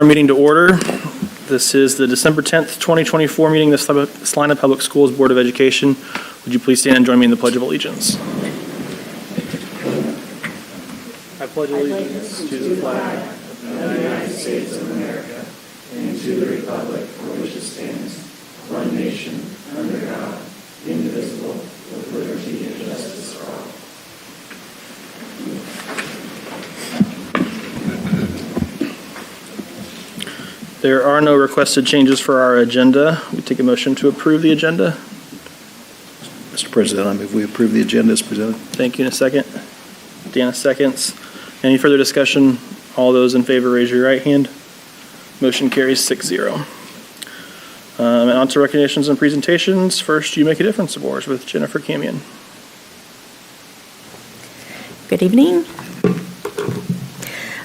Our meeting to order. This is the December 10th, 2024 meeting of the Salina Public Schools Board of Education. Would you please stand and join me in the Pledge of Allegiance? I pledge allegiance to the flag of the United States of America and to the republic for which it stands, one nation, under God, indivisible, with liberty and justice for all. There are no requested changes for our agenda. We take a motion to approve the agenda. Mr. President, I move we approve the agenda as presented. Thank you. In a second. Deanna seconds. Any further discussion? All those in favor, raise your right hand. Motion carries 6-0. And on to recognitions and presentations. First, You Make a Difference Awards with Jennifer Camion. Good evening.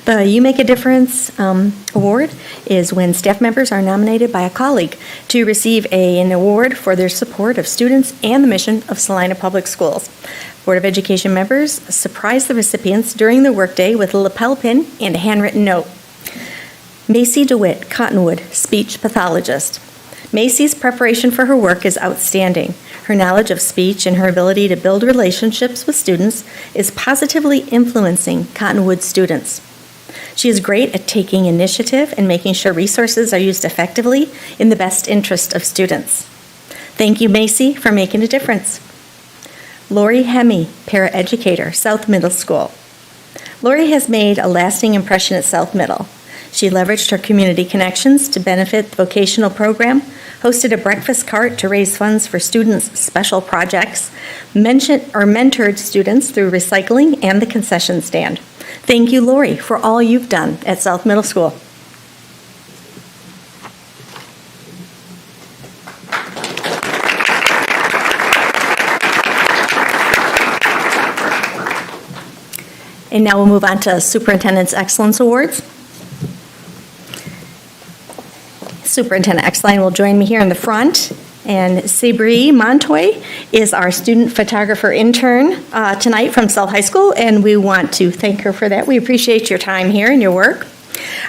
The You Make a Difference award is when staff members are nominated by a colleague to receive an award for their support of students and the mission of Salina Public Schools. Board of Education members surprise the recipients during the workday with a lapel pin and a handwritten note. Macy DeWitt, Cottonwood, speech pathologist. Macy's preparation for her work is outstanding. Her knowledge of speech and her ability to build relationships with students is positively influencing Cottonwood students. She is great at taking initiative and making sure resources are used effectively in the best interest of students. Thank you, Macy, for making a difference. Lori Hemme, paraeducator, South Middle School. Lori has made a lasting impression at South Middle. She leveraged her community connections to benefit the vocational program, hosted a breakfast cart to raise funds for students' special projects, mentored students through recycling and the concession stand. Thank you, Lori, for all you've done at South Middle School. And now we'll move on to Superintendent's Excellence Awards. Superintendent Exline will join me here in the front. And Sabri Montoy is our student photographer intern tonight from South High School, and we want to thank her for that. We appreciate your time here and your work.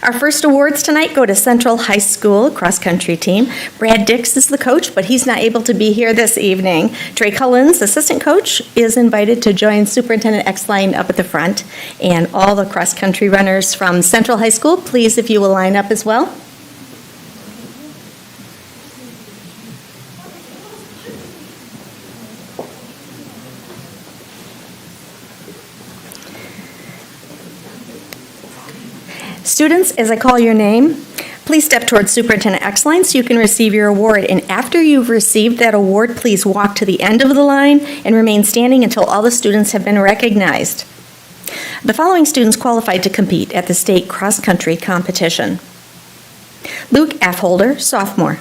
Our first awards tonight go to Central High School cross-country team. Brad Dix is the coach, but he's not able to be here this evening. Trey Cullens, assistant coach, is invited to join Superintendent Exline up at the front. And all the cross-country runners from Central High School, please, if you will line up as well. Students, as I call your name, please step towards Superintendent Exline so you can receive your award. And after you've received that award, please walk to the end of the line and remain standing until all the students have been recognized. The following students qualified to compete at the state cross-country competition. Luke Affolder, sophomore.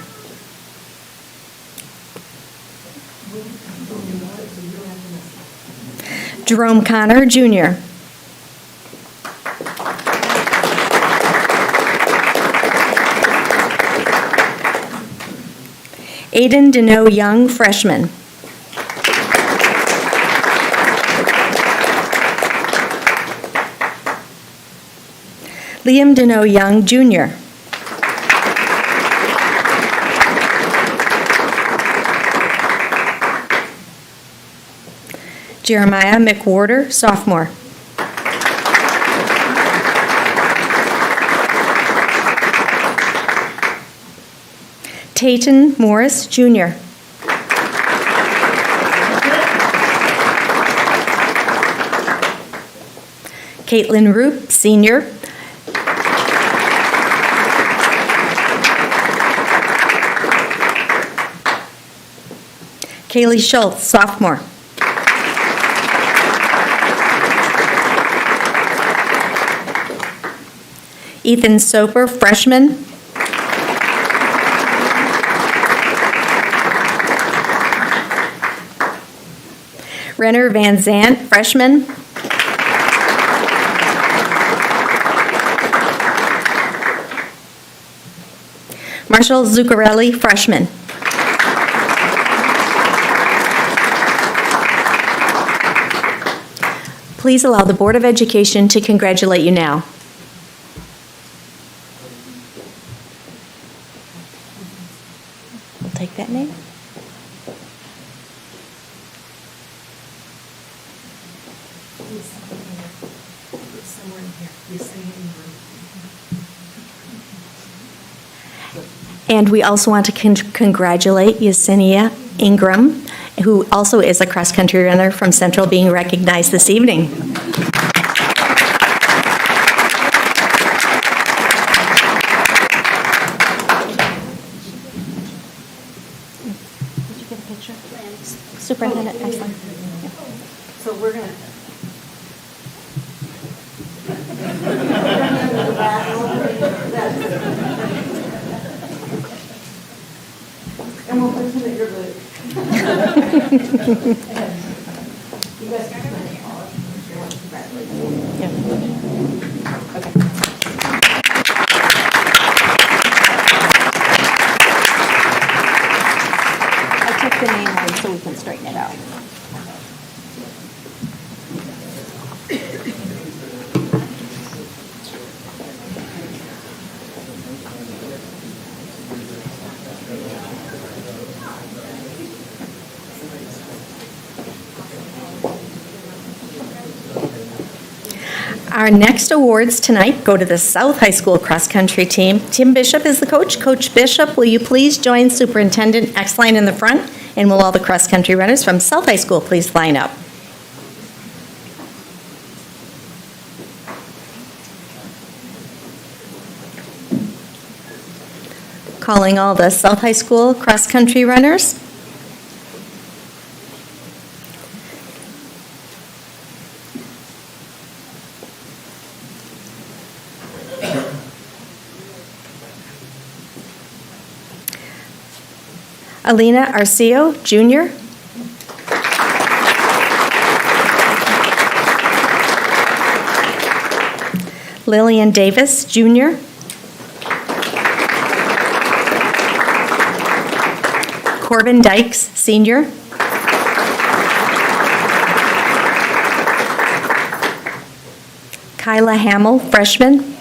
Jerome Connor, junior. Aiden Deneau Young, freshman. Liam Deneau Young, junior. Jeremiah McWhorter, sophomore. Tayton Morris, junior. Caitlin Roop, senior. Kaylee Schultz, sophomore. Ethan Soper, freshman. Renner Van Zant, freshman. Marshall Zuccarelli, freshman. Please allow the Board of Education to congratulate you now. And we also want to congratulate Yesenia Ingram, who also is a cross-country runner from Central, being recognized this evening. Did you get a picture? Superintendent, excellent. So we're going to. And we'll pretend that you're Luke. You guys can come in all if you want to congratulate me. Yeah. Okay. I took the name one so we can straighten it out. Our next awards tonight go to the South High School cross-country team. Tim Bishop is the coach. Coach Bishop, will you please join Superintendent Exline in the front? And will all the cross-country runners from South High School please line up? Calling all the South High School cross-country runners. Alina Arcio, Jr. Lillian Davis, Jr. Corbin Dykes, Sr. Kyla Hamill, freshman.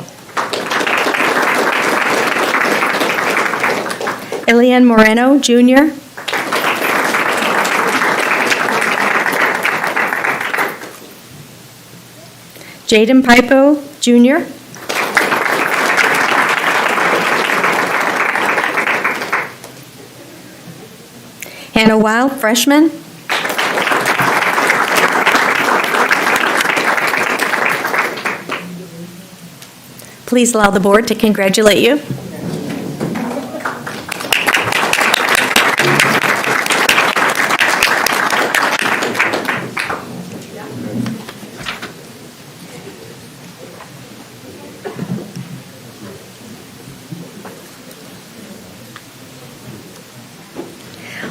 Elian Moreno, Jr. Jaden Pipo, Jr. Hannah Wild, freshman. Please allow the board to congratulate you.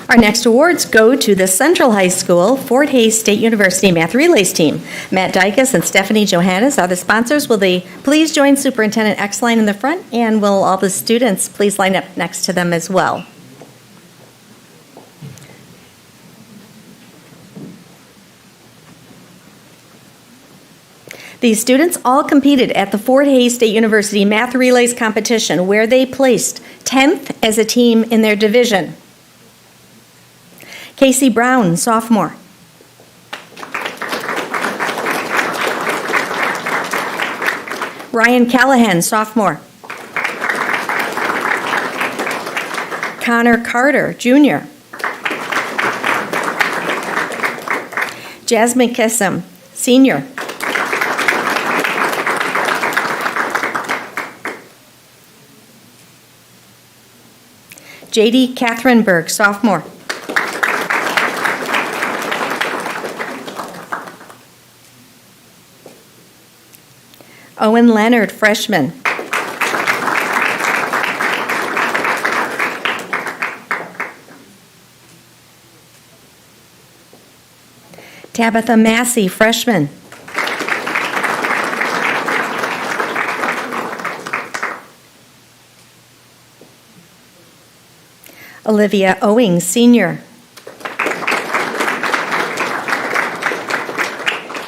Our next awards go to the Central High School Fort Hays State University Math Relays team. Matt Dykus and Stephanie Johannes are the sponsors. Will they please join Superintendent Exline in the front, and will all the students please line up next to them as well? These students all competed at the Fort Hays State University Math Relays competition, where they placed 10th as a team in their division. Casey Brown, sophomore. Ryan Callahan, sophomore. Connor Carter, junior. Jasmine Kissam, senior. JD Catherinberg, sophomore. Owen Leonard, freshman. Tabitha Massey, freshman. Olivia Owings, senior.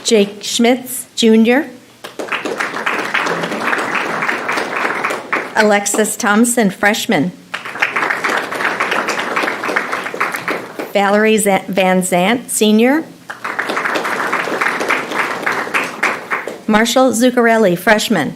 Jake Schmitz, junior. Alexis Thompson, freshman. Valerie Van Zant, senior. Marshall Zuccarelli, freshman.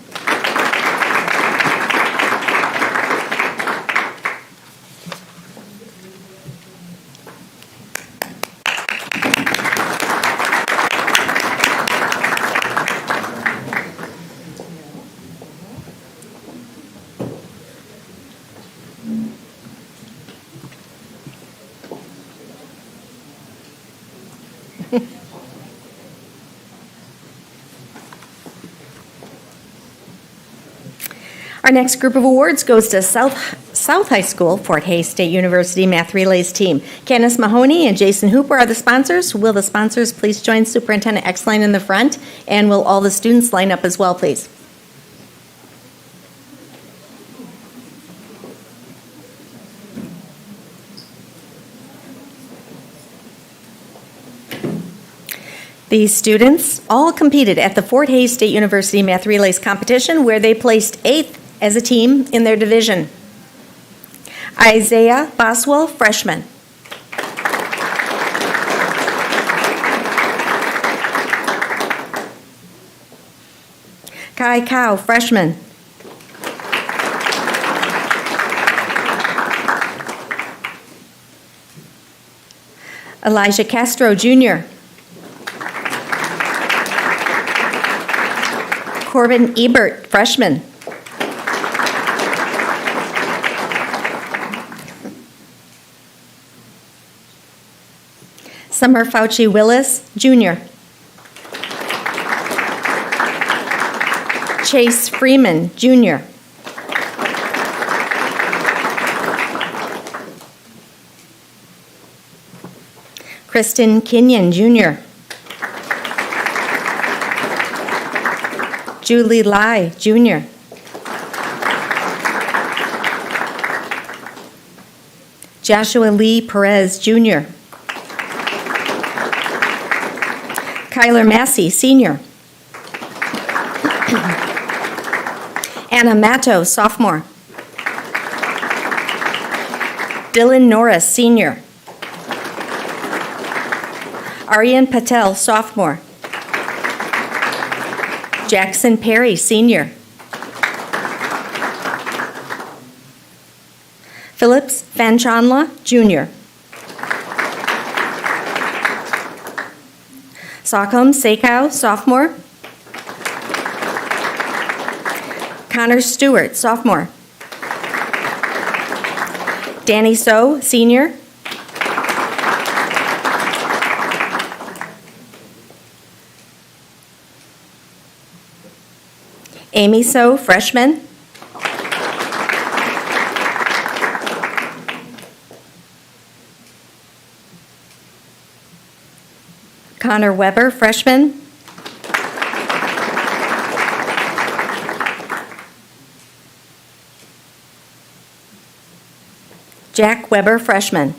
Our next group of awards goes to South High School, Fort Hays State University Math Relays Team. Candace Mahoney and Jason Hooper are the sponsors. Will the sponsors please join Superintendent Exline in the front? And will all the students line up as well, please? These students all competed at the Fort Hays State University Math Relays competition, where they placed 8th as a team in their division. Isaiah Boswell, freshman. Kai Cow, freshman. Elijah Castro, junior. Corbin Ebert, freshman. Summer Fauci Willis, junior. Chase Freeman, junior. Kristen Kenyon, junior. Julie Lai, junior. Joshua Lee Perez, junior. Kyler Massey, senior. Anna Matto, sophomore. Dylan Norris, senior. Aryan Patel, sophomore. Jackson Perry, senior. Phillips Fanchanla, junior. Sokham Sekow, sophomore. Connor Stewart, sophomore. Danny So, senior. Amy So, freshman. Connor Weber, freshman. Jack Weber, freshman.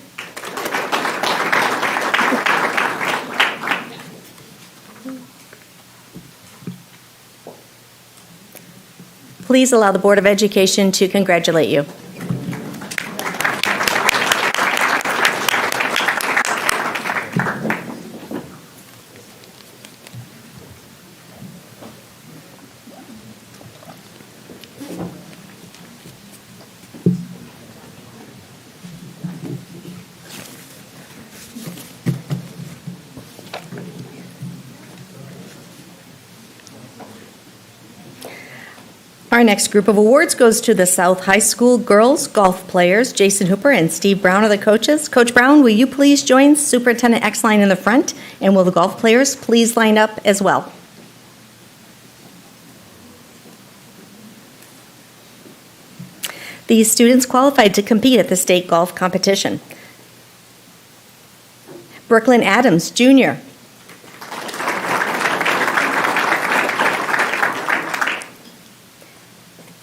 Please allow the Board of Education to congratulate you. Our next group of awards goes to the South High School girls golf players. Jason Hooper and Steve Brown are the coaches. Coach Brown, will you please join Superintendent Exline in the front? And will the golf players please line up as well? These students qualified to compete at the state golf competition. Brooklyn Adams, junior.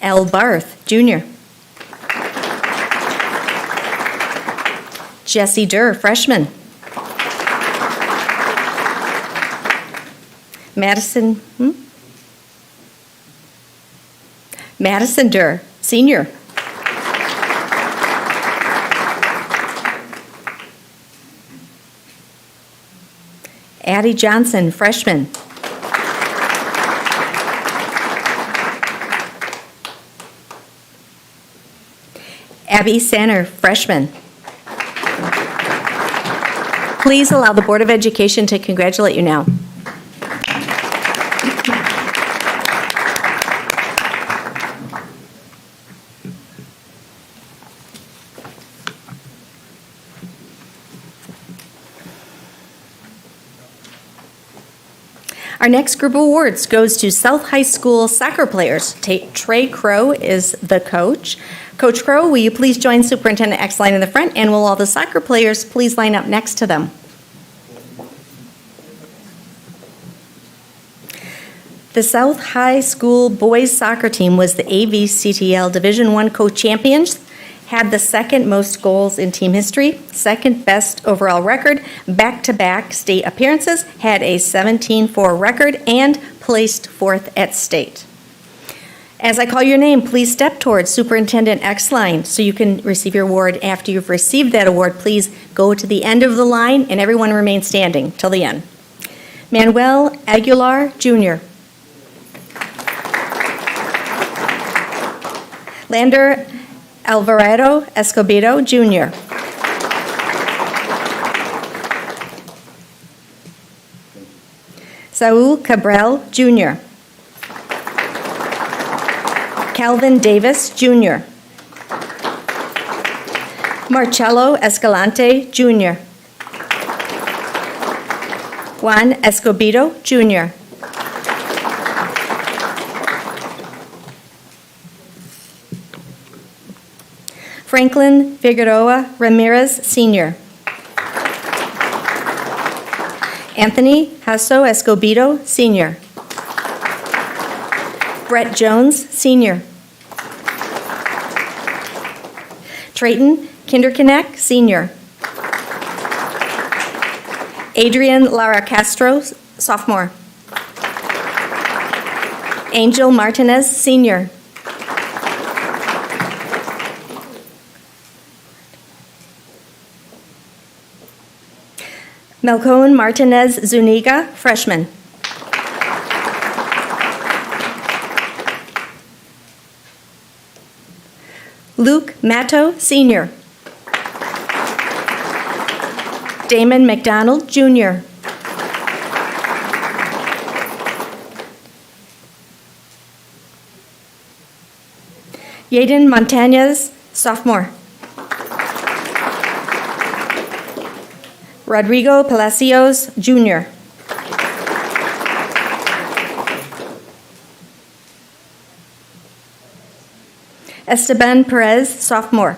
L. Barth, junior. Jesse Durr, freshman. Madison Durr, senior. Addie Johnson, freshman. Abby Sanner, freshman. Please allow the Board of Education to congratulate you now. Our next group of awards goes to South High School soccer players. Trey Crow is the coach. Coach Crow, will you please join Superintendent Exline in the front, and will all the soccer players please line up next to them? The South High School boys soccer team was the AVCTL Division I co-champions, had the second most goals in team history, second best overall record, back-to-back state appearances, had a 17-4 record, and placed fourth at state. As I call your name, please step towards Superintendent Exline so you can receive your award. After you've received that award, please go to the end of the line and everyone remain standing till the end. Manuel Aguilar, Jr. Lander Alvarado Escobedo, Jr. Saul Cabral, Jr. Calvin Davis, Jr. Marcello Escalante, Jr. Juan Escobedo, Jr. Franklin Figueroa Ramirez, Sr. Anthony Hasso Escobedo, Sr. Brett Jones, Sr. Trayton Kinderknecht, Sr. Adrian Lara Castro, Sophomore. Angel Martinez, Sr. Melcone Martinez Zuniga, freshman. Luke Matto, senior. Damon McDonald, junior. Yaden Montañez, sophomore. Rodrigo Palacios, junior. Esteban Perez, sophomore.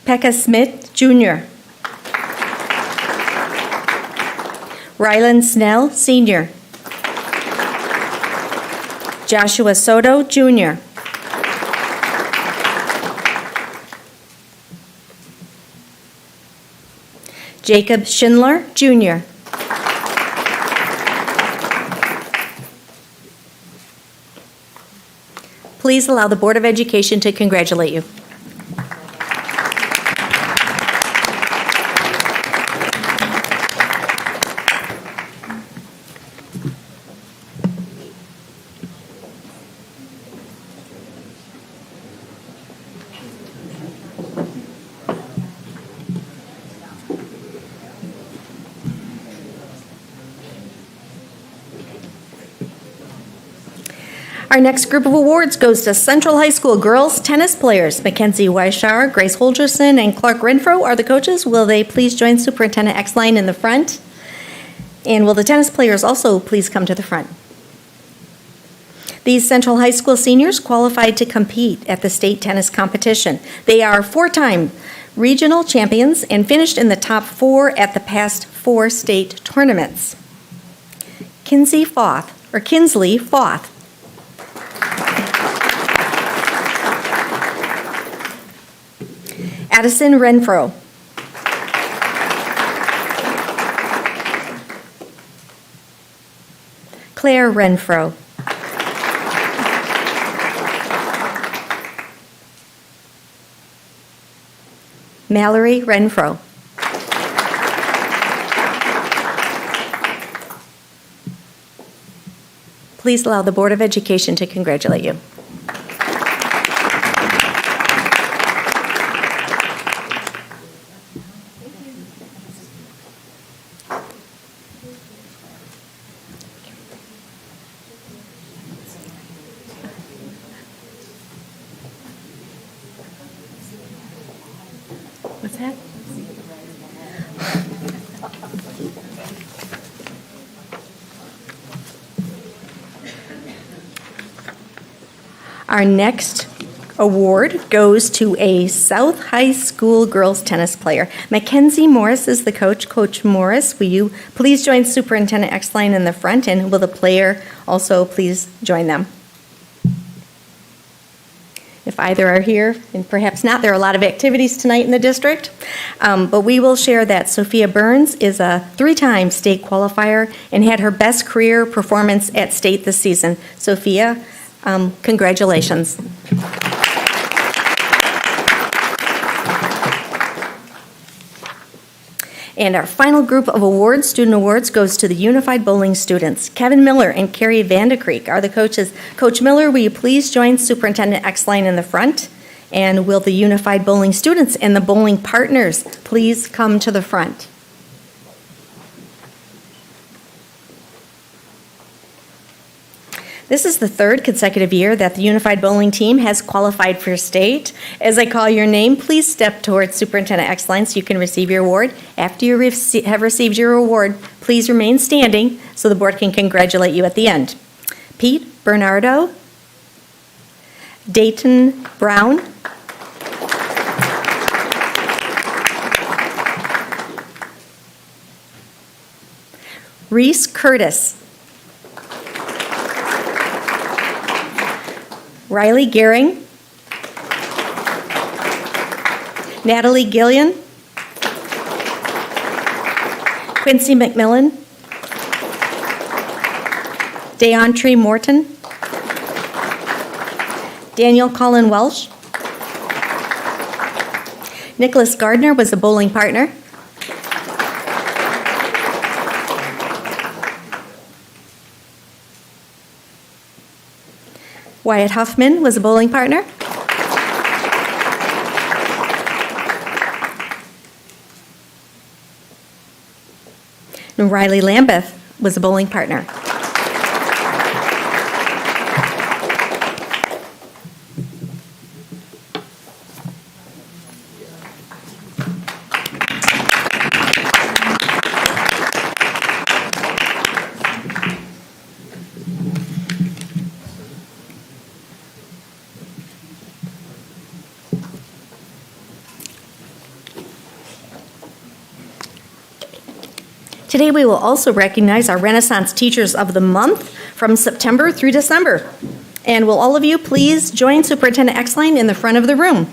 Pekka Smith, junior. Rylan Snell, senior. Joshua Soto, junior. Jacob Schindler, junior. Please allow the Board of Education to congratulate you. Our next group of awards goes to Central High School girls tennis players. Mackenzie Weishauer, Grace Holgerson, and Clark Renfro are the coaches. Will they please join Superintendent Exline in the front? And will the tennis players also please come to the front? These Central High School seniors qualified to compete at the state tennis competition. They are four-time regional champions and finished in the top 4 at the past 4 state tournaments. Kinsley Foth. Addison Renfro. Claire Renfro. Mallory Renfro. Please allow the Board of Education to congratulate you. What's that? Our next award goes to a South High School girls tennis player. Mackenzie Morris is the coach. Coach Morris, will you please join Superintendent Exline in the front, and will the player also please join them? If either are here, and perhaps not, there are a lot of activities tonight in the district. But we will share that Sophia Burns is a 3-time state qualifier and had her best career performance at state this season. Sophia, congratulations. And our final group of awards, student awards, goes to the Unified Bowling students. Kevin Miller and Carrie Vandekreek are the coaches. Coach Miller, will you please join Superintendent Exline in the front? And will the Unified Bowling students and the bowling partners please come to the front? This is the 3rd consecutive year that the Unified Bowling team has qualified for state. As I call your name, please step towards Superintendent Exline so you can receive your award. After you have received your award, please remain standing so the board can congratulate you at the end. Pete Bernardo, Dayton Brown, Reese Curtis, Riley Gehring, Natalie Gillian, Quincy McMillan, Deontre Morton, Daniel Colin Welsh, Nicholas Gardner was a bowling partner, Wyatt Huffman was a bowling partner. And Riley Lambeth was a bowling partner. Today, we will also recognize our Renaissance Teachers of the Month from September through December. And will all of you please join Superintendent Exline in the front of the room?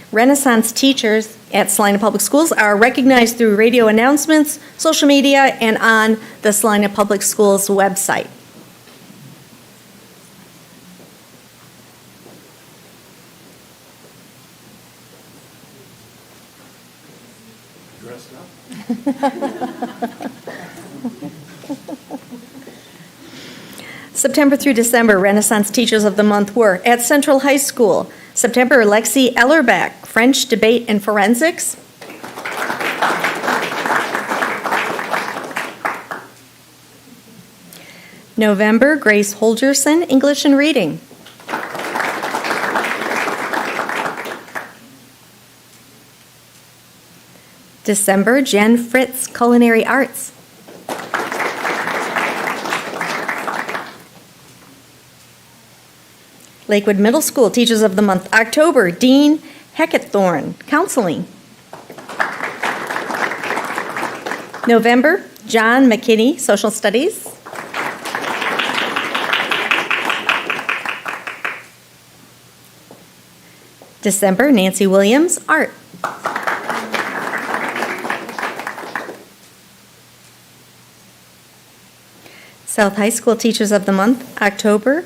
Renaissance teachers at Salina Public Schools are recognized through radio announcements, social media, and on the Salina Public Schools website. September through December, Renaissance Teachers of the Month were at Central High School. September, Lexi Ellerbach, French Debate and Forensics. November, Grace Holgerson, English and Reading. December, Jen Fritz, Culinary Arts. Lakewood Middle School Teachers of the Month, October, Dean Heckathorn, Counseling. November, John McKinney, Social Studies. December, Nancy Williams, Art. South High School Teachers of the Month, October,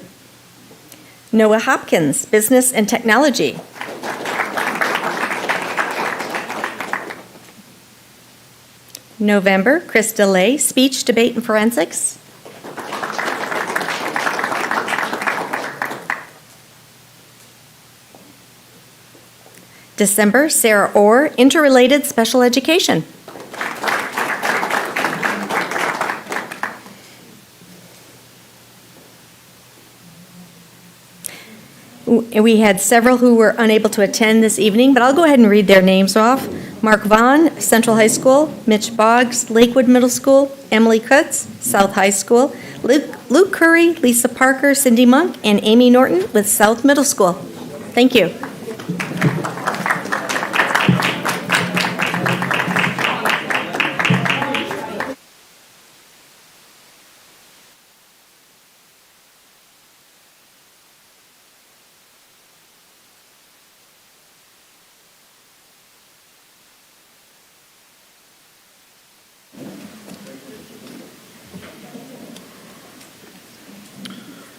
Noah Hopkins, Business and Technology. November, Chris DeLay, Speech, Debate, and Forensics. December, Sarah Orr, Interrelated Special Education. We had several who were unable to attend this evening, but I'll go ahead and read their names off. Mark Vaughn, Central High School; Mitch Boggs, Lakewood Middle School; Emily Kutz, South High School; Luke Curry, Lisa Parker, Cindy Monk, and Amy Norton with South Middle School. Thank you.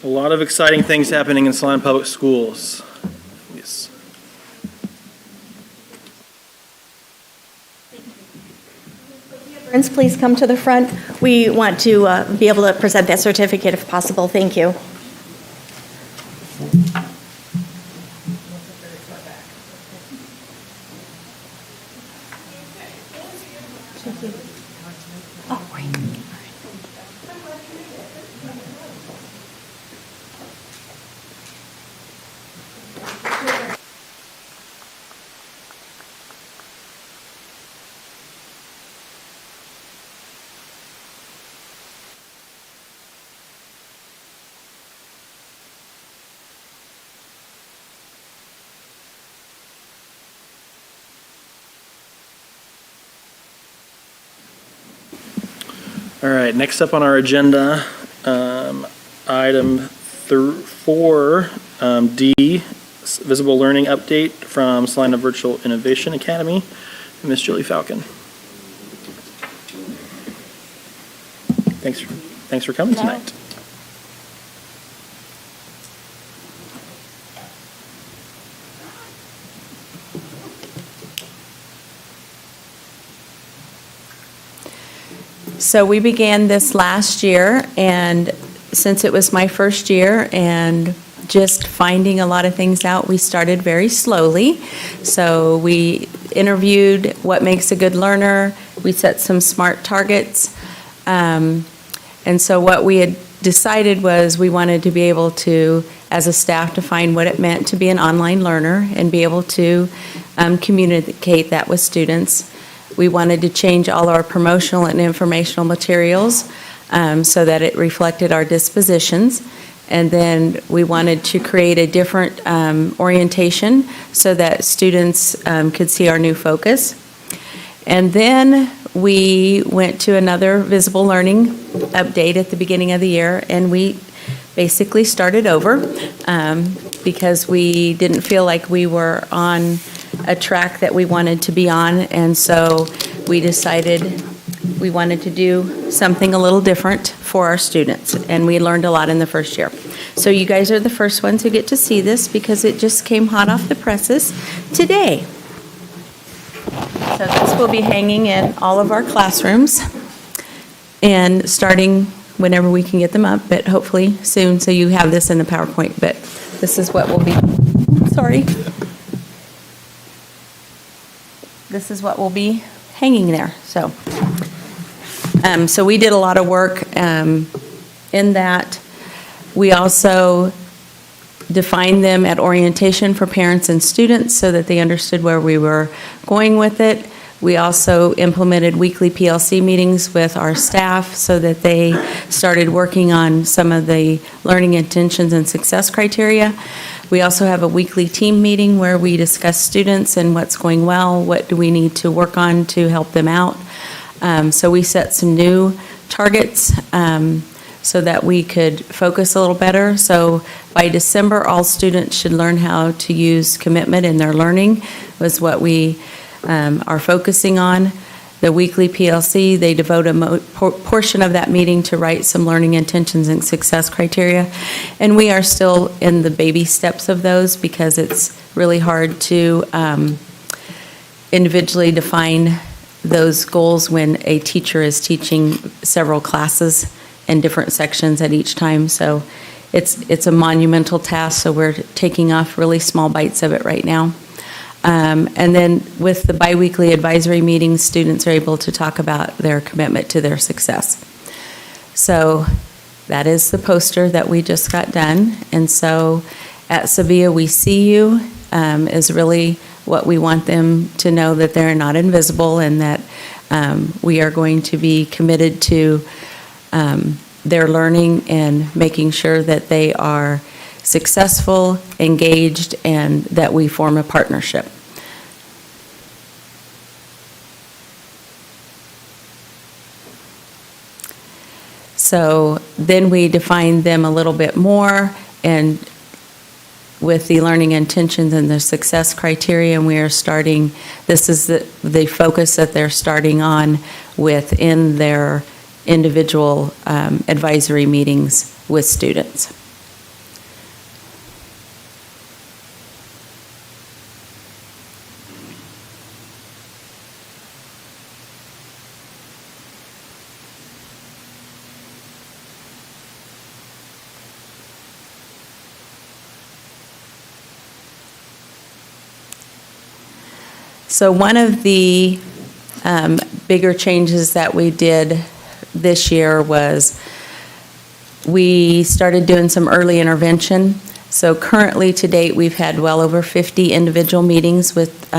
A lot of exciting things happening in Salina Public Schools. Yes. Friends, please come to the front. We want to be able to present that certificate if possible. Thank you. Oh, great. All right, next up on our agenda, item 4, D, Visible Learning Update from Salina Virtual Innovation Academy. Ms. Julie Falcon. Thanks for coming tonight. So we began this last year, and since it was my first year and just finding a lot of things out, we started very slowly. So we interviewed what makes a good learner. We set some SMART targets. And so what we had decided was we wanted to be able to, as a staff, define what it meant to be an online learner and be able to communicate that with students. We wanted to change all our promotional and informational materials so that it reflected our dispositions. And then we wanted to create a different orientation so that students could see our new focus. And then we went to another visible learning update at the beginning of the year, and we basically started over because we didn't feel like we were on a track that we wanted to be on, and so we decided we wanted to do something a little different for our students, and we learned a lot in the first year. So you guys are the first ones who get to see this because it just came hot off the presses today. So this will be hanging in all of our classrooms and starting whenever we can get them up, but hopefully soon, so you have this in the PowerPoint, but this is what will be, sorry. This is what will be hanging there, so. So we did a lot of work in that. We also defined them at orientation for parents and students so that they understood where we were going with it. We also implemented weekly PLC meetings with our staff so that they started working on some of the learning intentions and success criteria. We also have a weekly team meeting where we discuss students and what's going well, what do we need to work on to help them out. So we set some new targets so that we could focus a little better. So by December, all students should learn how to use commitment in their learning, was what we are focusing on. The weekly PLC, they devote a portion of that meeting to write some learning intentions and success criteria. And we are still in the baby steps of those because it's really hard to individually define those goals when a teacher is teaching several classes in different sections at each time. So it's a monumental task, so we're taking off really small bites of it right now. And then with the biweekly advisory meetings, students are able to talk about their commitment to their success. So that is the poster that we just got done. And so at Sevilla, we see you is really what we want them to know, that they're not invisible, and that we are going to be committed to their learning and making sure that they are successful, engaged, and that we form a partnership. So then we define them a little bit more, and with the learning intentions and the success criteria, and we are starting, this is the focus that they're starting on within their individual advisory meetings with students. So one of the bigger changes that we did this year was we started doing some early intervention. So currently, to date, we've had well over 50 individual meetings with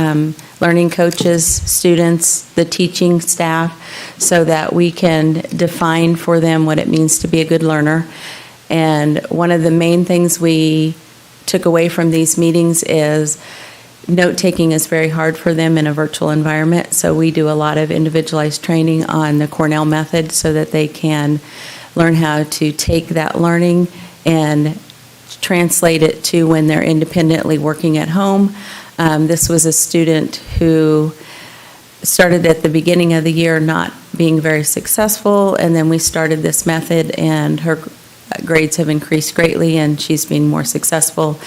learning coaches, students, the teaching staff, so that we can define for them what it means to be a good learner. And one of the main things we took away from these meetings is note-taking is very hard for them in a virtual environment, so we do a lot of individualized training on the Cornell method so that they can learn how to take that learning and translate it to when they're independently working at home. This was a student who started at the beginning of the year not being very successful, and then we started this method, and her grades have increased greatly, and she's been more successful.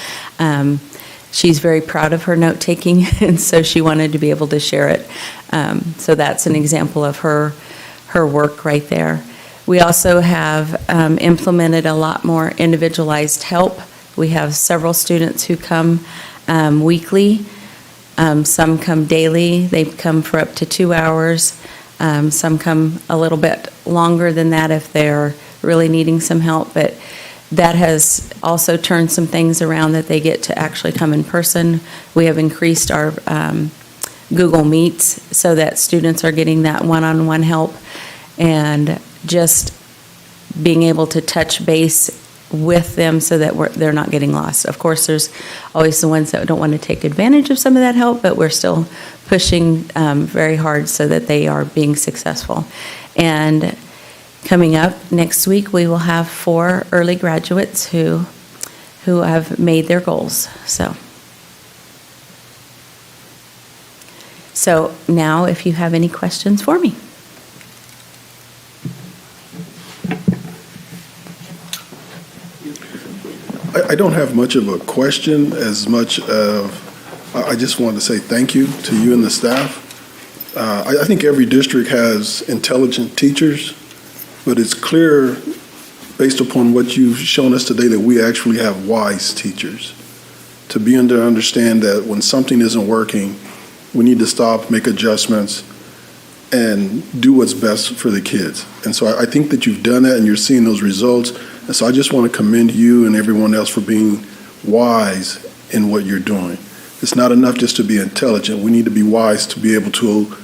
She's very proud of her note-taking, and so she wanted to be able to share it. So that's an example of her work right there. We also have implemented a lot more individualized help. We have several students who come weekly. Some come daily. They come for up to 2 hours. Some come a little bit longer than that if they're really needing some help, but that has also turned some things around that they get to actually come in person. We have increased our Google Meets so that students are getting that one-on-one help, and just being able to touch base with them so that they're not getting lost. Of course, there's always the ones that don't want to take advantage of some of that help, but we're still pushing very hard so that they are being successful. And coming up next week, we will have 4 early graduates who have made their goals. So now, if you have any questions for me. I don't have much of a question as much of, I just wanted to say thank you to you and the staff. I think every district has intelligent teachers, but it's clear, based upon what you've shown us today, that we actually have wise teachers. To be able to understand that when something isn't working, we need to stop, make adjustments, and do what's best for the kids. And so I think that you've done that and you're seeing those results. And so I just want to commend you and everyone else for being wise in what you're doing. It's not enough just to be intelligent. We need to be wise to be able to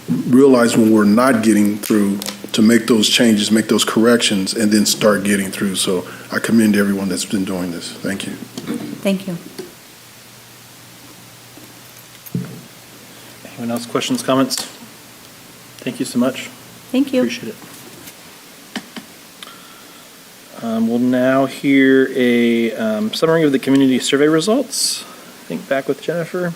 realize when we're not getting through, to make those changes, make those corrections, and then start getting through. So I commend everyone that's been doing this. Thank you. Thank you. Anyone else, questions, comments? Thank you so much. Thank you. Appreciate it. We'll now hear a summary of the community survey results. I think back with Jennifer.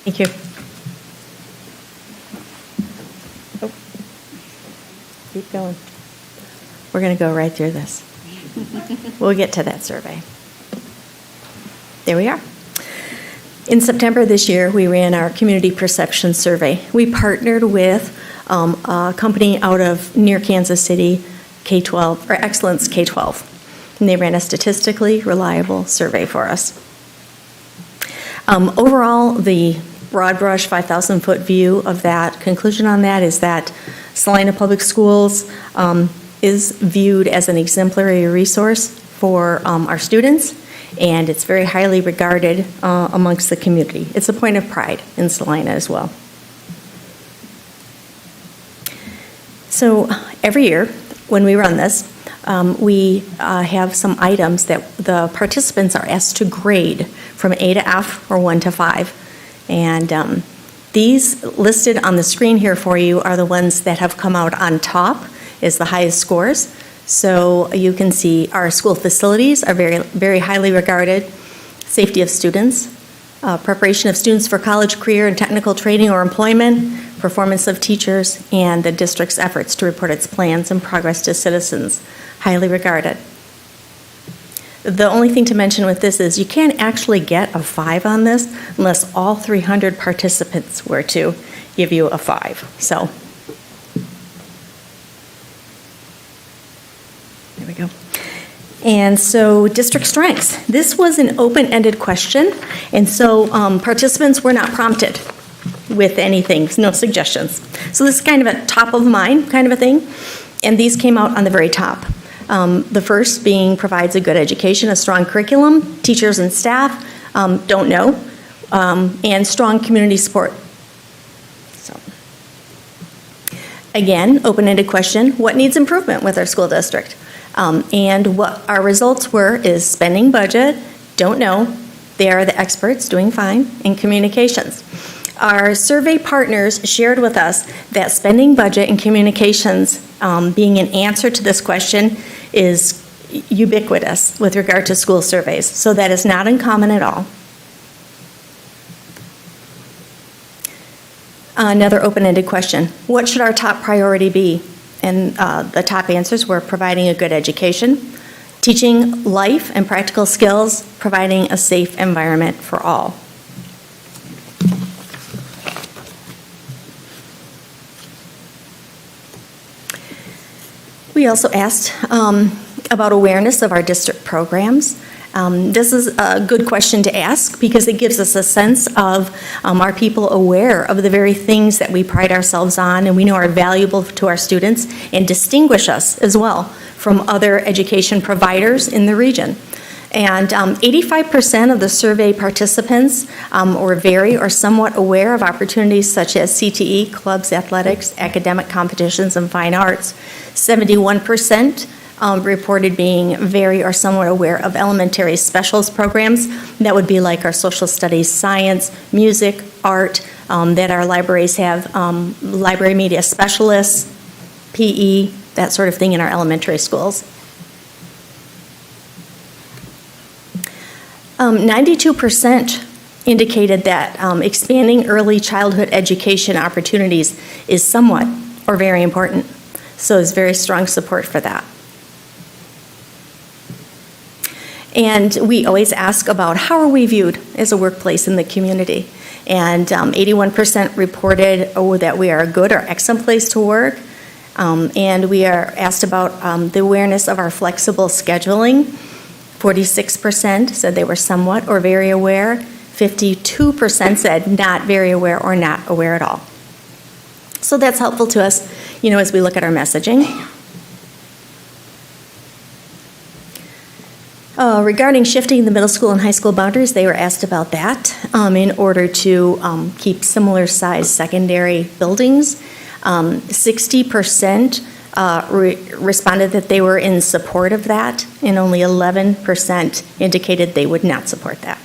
Thank you. keep going. We're going to go right through this. We'll get to that survey. There we are. In September this year, we ran our community perception survey. We partnered with a company out of near Kansas City, K-12, or Excellence K-12, and they ran a statistically reliable survey for us. Overall, the broad brush 5,000-foot view of that, conclusion on that is that Salina Public Schools is viewed as an exemplary resource for our students, and it's very highly regarded amongst the community. It's a point of pride in Salina as well. So every year when we run this, we have some items that the participants are asked to grade from A to F or 1 to 5. And these listed on the screen here for you are the ones that have come out on top as the highest scores. So you can see our school facilities are very, very highly regarded, safety of students, preparation of students for college, career, and technical training or employment, performance of teachers, and the district's efforts to report its plans and progress to citizens, highly regarded. The only thing to mention with this is you can't actually get a 5 on this unless all 300 participants were to give you a 5. So, there we go. And so district strengths. This was an open-ended question, and so participants were not prompted with anything, no suggestions. So this is kind of a top of mind kind of a thing, and these came out on the very top. The first being provides a good education, a strong curriculum, teachers and staff don't know, and strong community support. So, again, open-ended question, what needs improvement with our school district? And what our results were is spending budget, don't know, they are the experts, doing fine, and communications. Our survey partners shared with us that spending budget and communications being an answer to this question is ubiquitous with regard to school surveys, so that is not uncommon at all. Another open-ended question, what should our top priority be? And the top answers were providing a good education, teaching life and practical skills, providing a safe environment for all. We also asked about awareness of our district programs. This is a good question to ask because it gives us a sense of are people aware of the very things that we pride ourselves on and we know are valuable to our students and distinguish us as well from other education providers in the region. And 85% of the survey participants were very or somewhat aware of opportunities such as CTE, clubs, athletics, academic competitions, and fine arts. 71% reported being very or somewhat aware of elementary specials programs. That would be like our social studies, science, music, art, that our libraries have, library media specialists, PE, that sort of thing in our elementary schools. 92% indicated that expanding early childhood education opportunities is somewhat or very important. So there's very strong support for that. And we always ask about how are we viewed as a workplace in the community. And 81% reported that we are a good or excellent place to work. And we are asked about the awareness of our flexible scheduling. 46% said they were somewhat or very aware. 52% said not very aware or not aware at all. So that's helpful to us, you know, as we look at our messaging. Regarding shifting the middle school and high school boundaries, they were asked about that in order to keep similar size secondary buildings. 60% responded that they were in support of that, and only 11% indicated they would not support that.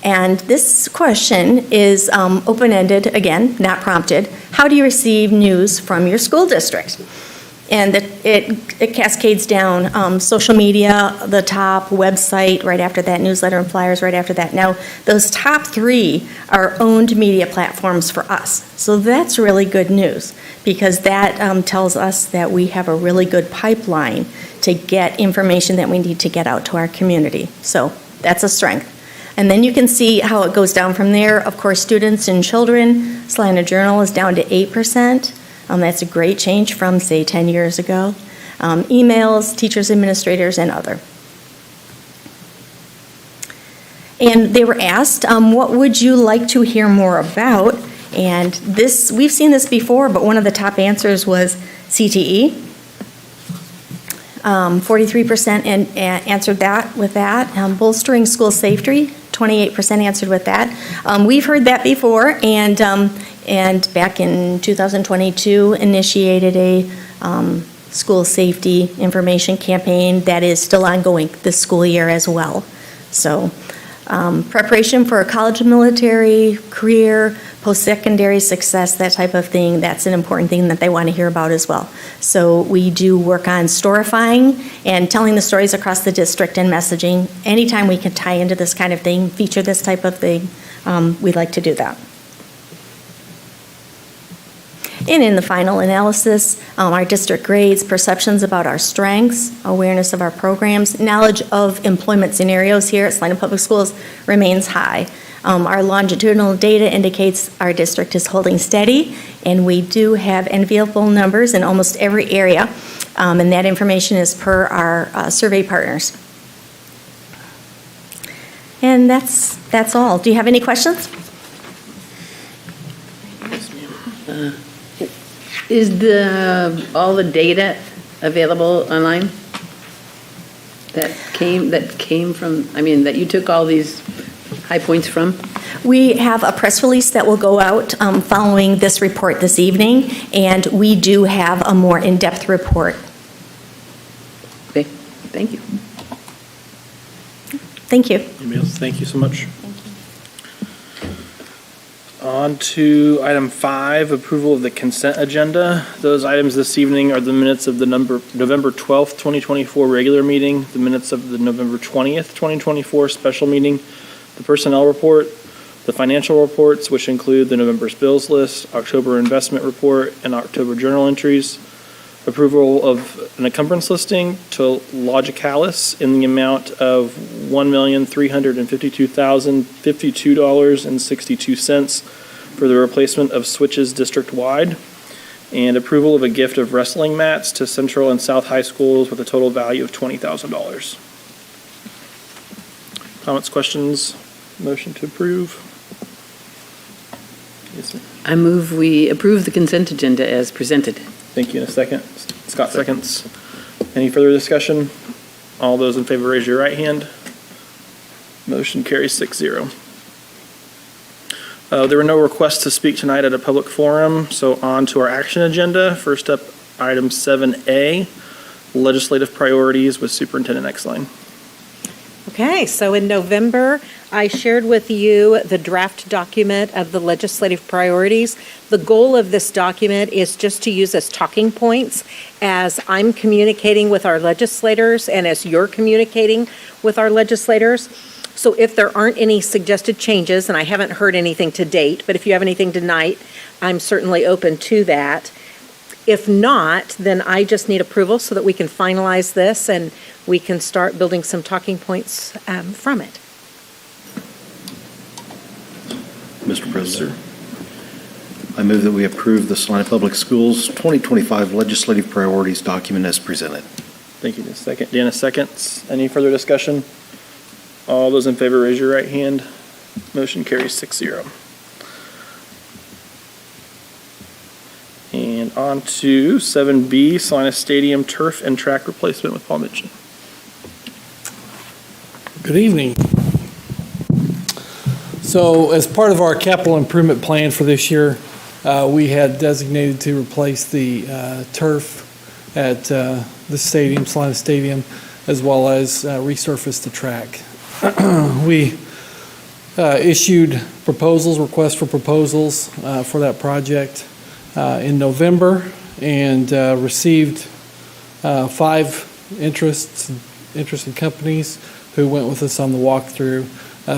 And this question is open-ended, again, not prompted. How do you receive news from your school district? And it cascades down, social media, the top, website, right after that, newsletter and flyers right after that. Now, those top 3 are owned media platforms for us. So that's really good news, because that tells us that we have a really good pipeline to get information that we need to get out to our community. So that's a strength. And then you can see how it goes down from there. Of course, students and children, Salina Journal is down to 8%. That's a great change from, say, 10 years ago. Emails, teachers, administrators, and other. And they were asked, what would you like to hear more about? And this, we've seen this before, but one of the top answers was CTE. 43% answered that with that. Bolstering school safety, 28% answered with that. We've heard that before, and back in 2022 initiated a school safety information campaign that is still ongoing this school year as well. So preparation for a college and military career, post-secondary success, that type of thing, that's an important thing that they want to hear about as well. So we do work on storifying and telling the stories across the district and messaging. Anytime we can tie into this kind of thing, feature this type of thing, we'd like to do that. And in the final analysis, our district grades, perceptions about our strengths, awareness of our programs, knowledge of employment scenarios here at Salina Public Schools remains high. Our longitudinal data indicates our district is holding steady, and we do have enviable numbers in almost every area, and that information is per our survey partners. And that's all. Do you have any questions? Is all the data available online? That came from, that you took all these high points from? We have a press release that will go out following this report this evening, and we do have a more in-depth report. Okay, thank you. Thank you. Anybody else? Thank you so much. On to item 5, approval of the consent agenda. Those items this evening are the minutes of the November 12th, 2024 regular meeting, the minutes of the November 20th, 2024 special meeting, the personnel report, the financial reports, which include the November bills list, October investment report, and October journal entries, approval of an encumbrance listing to Logicalis in the amount of $1,352,052.62 for the replacement of switches district-wide, and approval of a gift of wrestling mats to Central and South High Schools with a total value of $20,000. Comments, questions, motion to approve? Yes, ma'am. I move we approve the consent agenda as presented. Thank you. In a second. Scott seconds. Any further discussion? All those in favor, raise your right hand. Motion carries 6-0. There were no requests to speak tonight at a public forum, so on to our action agenda. First up, item 7A, legislative priorities with Superintendent Exline. Okay, so in November, I shared with you the draft document of the legislative priorities. The goal of this document is just to use as talking points as I'm communicating with our legislators and as you're communicating with our legislators. So if there aren't any suggested changes, and I haven't heard anything to date, but if you have anything tonight, I'm certainly open to that. If not, then I just need approval so that we can finalize this and we can start building some talking points from it. Mr. President, I move that we approve the Salina Public Schools 2025 legislative priorities document as presented. Thank you. Deanna seconds. Any further discussion? All those in favor, raise your right hand. Motion carries 6-0. And on to 7B, Salina Stadium turf and track replacement with Paul Mitchell. Good evening. So as part of our capital improvement plan for this year, we had designated to replace the turf at the stadium, Salina Stadium, as well as resurface the track. We issued requests for proposals for that project in November, and received 5 interested companies who went with us on the walkthrough.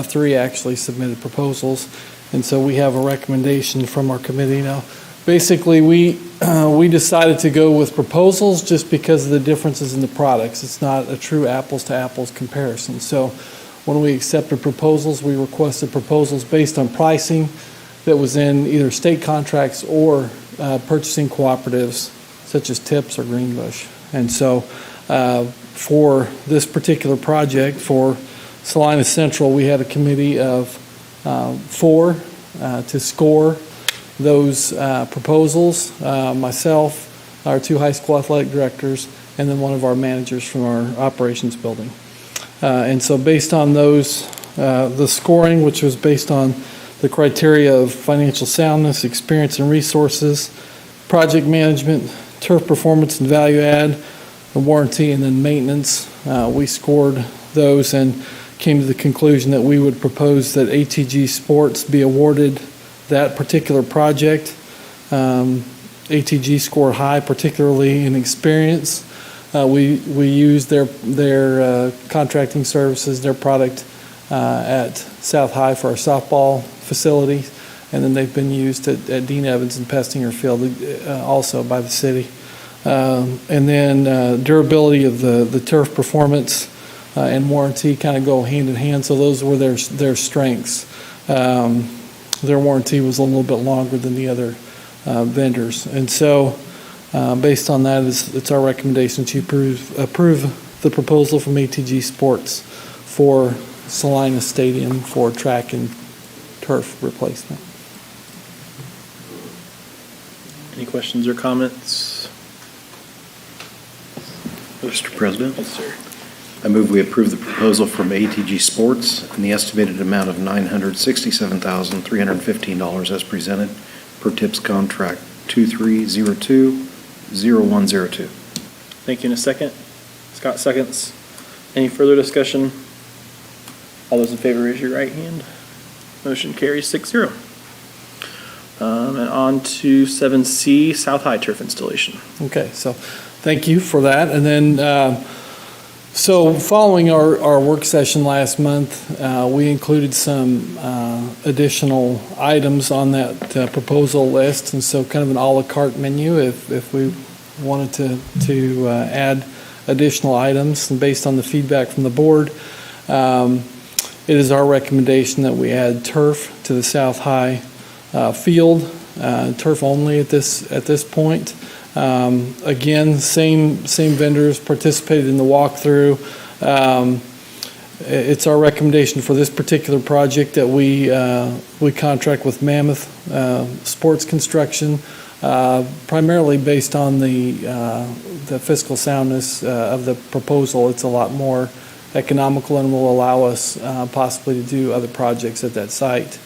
3 actually submitted proposals, and so we have a recommendation from our committee now. Basically, we decided to go with proposals just because of the differences in the products. It's not a true apples-to-apples comparison. So when we accepted proposals, we requested proposals based on pricing that was in either state contracts or purchasing cooperatives such as TIPS or Greenbush. And so for this particular project, for Salina Central, we had a committee of 4 to score those proposals, myself, our 2 high school athletic directors, and then one of our managers from our operations building. And so based on those, the scoring, which was based on the criteria of financial soundness, experience and resources, project management, turf performance and value add, the warranty, and then maintenance, we scored those and came to the conclusion that we would propose that ATG Sports be awarded that particular project. ATG scored high, particularly in experience. We used their contracting services, their product at South High for our softball facility, and then they've been used at Dean Evans and Pestinger Field also by the city. And then durability of the turf performance and warranty kind of go hand in hand, so those were their strengths. Their warranty was a little bit longer than the other vendors. And so based on that, it's our recommendation to approve the proposal from ATG Sports for Salina Stadium for track and turf replacement. Any questions or comments? Mr. President, Yes, sir. I move we approve the proposal from ATG Sports in the estimated amount of $967,315 as presented per TIPS contract 2302-0102. Thank you. In a second. Scott seconds. Any further discussion? All those in favor, raise your right hand. Motion carries 6-0. And on to 7C, South High turf installation. Okay, so thank you for that. And then, so following our work session last month, we included some additional items on that proposal list, and so kind of an a la carte menu if we wanted to add additional items. And based on the feedback from the board, it is our recommendation that we add turf to the South High field, turf only at this point. Again, same vendors participated in the walkthrough. It's our recommendation for this particular project that we contract with Mammoth Sports Construction, primarily based on the fiscal soundness of the proposal. It's a lot more economical and will allow us possibly to do other projects at that site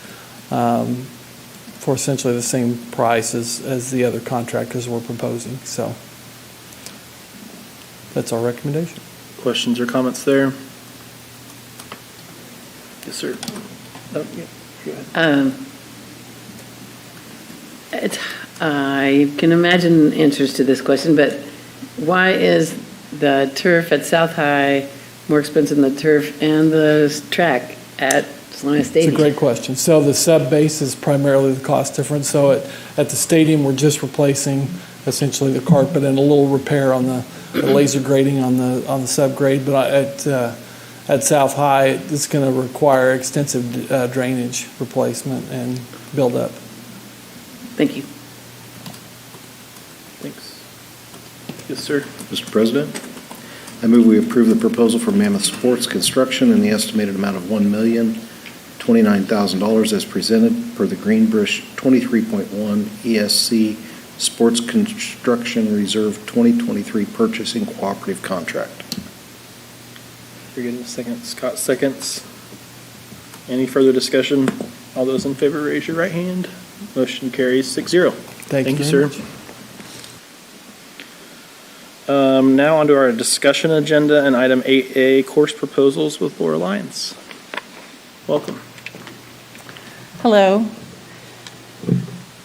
for essentially the same price as the other contractors we're proposing. So that's our recommendation. Questions or comments there? Yes, sir. Oh, yeah. Go ahead. I can imagine answers to this question, but why is the turf at South High more expensive than the turf and the track at Salina Stadium? It's a great question. So the sub-base is primarily the cost difference. So at the stadium, we're just replacing essentially the carpet and a little repair on the laser grading on the sub-grade. But at South High, it's going to require extensive drainage replacement and build-up. Thank you. Thanks. Yes, sir. Mr. President, I move we approve the proposal for Mammoth Sports Construction in the estimated amount of $1,029,000 as presented per the Greenbush 23.1 ESC Sports Construction Reserve 2023 Purchasing Cooperative Contract. Very good. In a second. Scott seconds. Any further discussion? All those in favor, raise your right hand. Motion carries 6-0. Thank you, sir. very much. Now onto our discussion agenda and item 8A, course proposals with Laura Lyons. Welcome. Hello.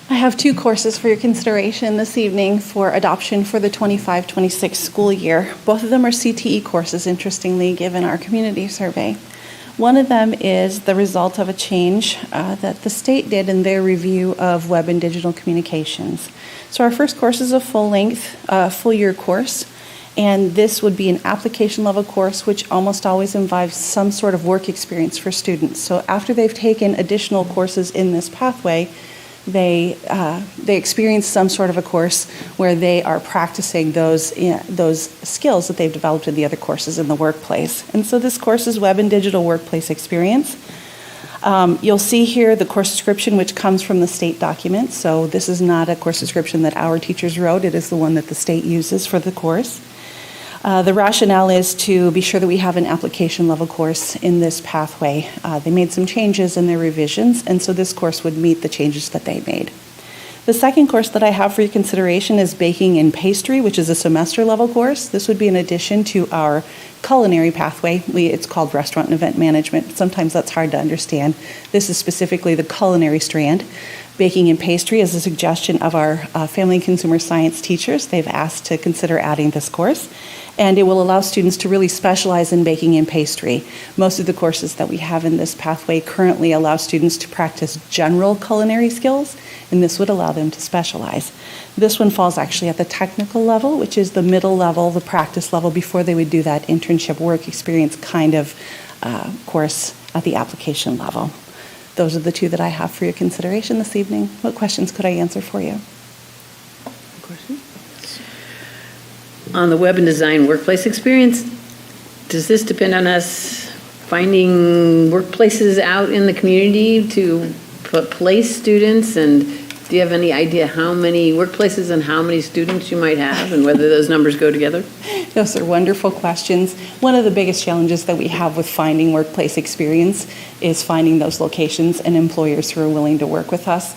I have two courses for your consideration this evening for adoption for the 25-26 school year. Both of them are CTE courses, interestingly, given our community survey. One of them is the result of a change that the state did in their review of web and digital communications. So our first course is a full-length, full-year course, and this would be an application-level course, which almost always involves some sort of work experience for students. So after they've taken additional courses in this pathway, they experience some sort of a course where they are practicing those skills that they've developed in the other courses in the workplace. And so this course is Web and Digital Workplace Experience. You'll see here the course description, which comes from the state document. So this is not a course description that our teachers wrote. It is the one that the state uses for the course. The rationale is to be sure that we have an application level course in this pathway. They made some changes in their revisions, and so this course would meet the changes that they made. The second course that I have for your consideration is Baking and Pastry, which is a semester level course. This would be in addition to our culinary pathway. It's called Restaurant and Event Management. Sometimes that's hard to understand. This is specifically the culinary strand. Baking and Pastry is a suggestion of our Family and Consumer Science teachers. They've asked to consider adding this course, and it will allow students to really specialize in baking and pastry. Most of the courses that we have in this pathway currently allow students to practice general culinary skills, and this would allow them to specialize. This one falls actually at the technical level, which is the middle level, the practice level, before they would do that internship work experience kind of course at the application level. Those are the two that I have for your consideration this evening. What questions could I answer for you? On the web and design workplace experience, does this depend on us finding workplaces out in the community to place students? And do you have any idea how many workplaces and how many students you might have and whether those numbers go together? Those are wonderful questions. One of the biggest challenges that we have with finding workplace experience is finding those locations and employers who are willing to work with us.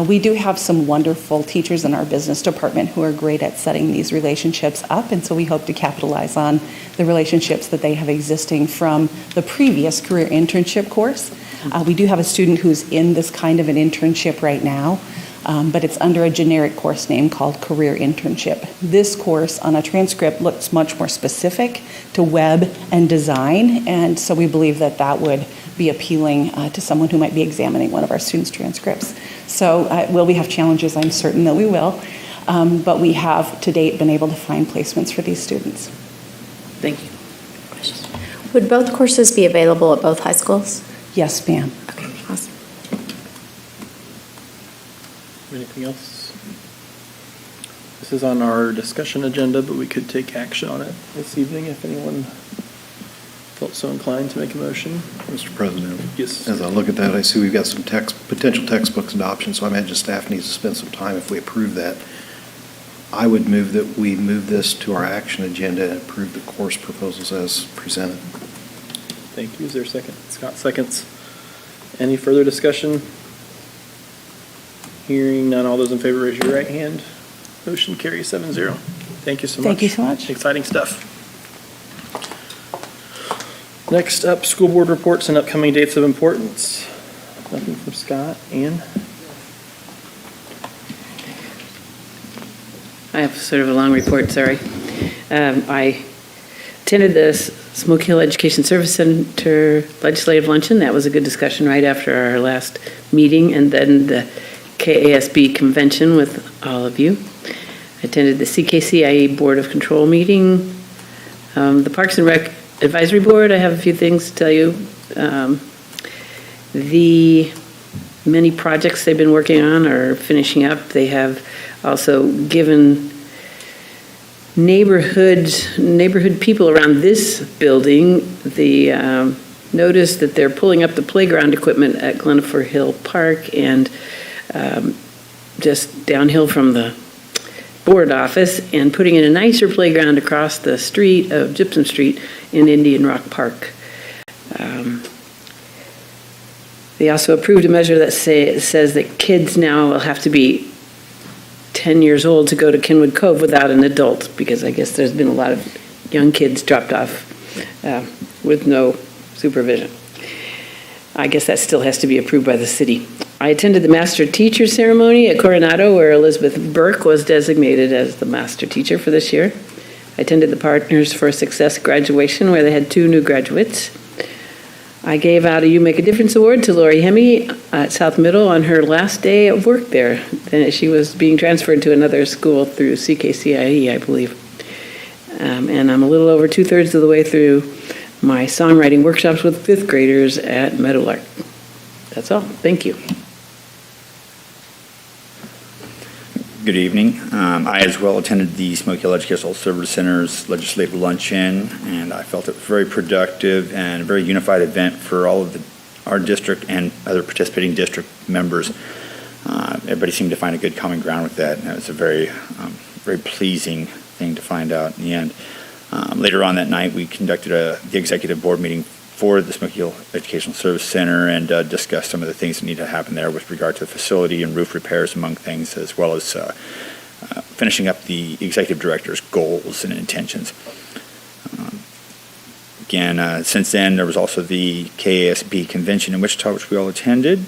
We do have some wonderful teachers in our business department who are great at setting these relationships up, and so we hope to capitalize on the relationships that they have existing from the previous career internship course. We do have a student who's in this kind of an internship right now, but it's under a generic course name called Career Internship. This course on a transcript looks much more specific to web and design, and so we believe that that would be appealing to someone who might be examining one of our students' transcripts. So will we have challenges? I'm certain that we will, but we have to date been able to find placements for these students. Thank you. Would both courses be available at both high schools? Yes, ma'am. Okay, awesome. Anything else? This is on our discussion agenda, but we could take action on it this evening if anyone felt so inclined to make a motion. Mr. President? Yes. As I look at that, I see we've got some potential textbooks adoption, so I imagine staff needs to spend some time if we approve that. I would move that we move this to our action agenda and approve the course proposals as presented. Thank you. Is there a second? Scott seconds. Any further discussion? Hearing none, all those in favor raise your right hand. Motion carries 7-0. Thank you so much. Thank you so much. Exciting stuff. Next up, school board reports and upcoming dates of importance. Nothing from Scott. Ann? I have sort of a long report, sorry. I attended the Smoke Hill Education Service Center Legislative Luncheon. That was a good discussion right after our last meeting, and then the KASB convention with all of you. I attended the CKCIE Board of Control meeting. The Parks and Rec Advisory Board, I have a few things to tell you. The many projects they've been working on are finishing up. They have also given neighborhood people around this building the notice that they're pulling up the playground equipment at Glennifer Hill Park and just downhill from the board office and putting in a nicer playground across the street of Gypsum Street in Indian Rock Park. They also approved a measure that says that kids now will have to be 10 years old to go to Kenwood Cove without an adult, because I guess there's been a lot of young kids dropped off with no supervision. I guess that still has to be approved by the city. I attended the Master Teacher Ceremony at Coronado, where Elizabeth Burke was designated as the Master Teacher for this year. I attended the Partners for Success graduation, where they had 2 new graduates. I gave out a You Make a Difference award to Lori Hemme at South Middle on her last day of work there. Then she was being transferred to another school through CKCIE, I believe. And I'm a little over 2/3 of the way through my songwriting workshops with 5th graders at Meadowlark. That's all. Thank you. Good evening. I as well attended the Smoky Hill Educational Service Center's legislative luncheon, and I felt it was very productive and a very unified event for all of our district and other participating district members. Everybody seemed to find a good common ground with that, and it was a very, very pleasing thing to find out in the end. Later on that night, we conducted the executive board meeting for the Smoky Hill Educational Service Center and discussed some of the things that need to happen there with regard to the facility and roof repairs, among things, as well as finishing up the executive director's goals and intentions. Again, since then, there was also the KASB convention in Wichita, which we all attended,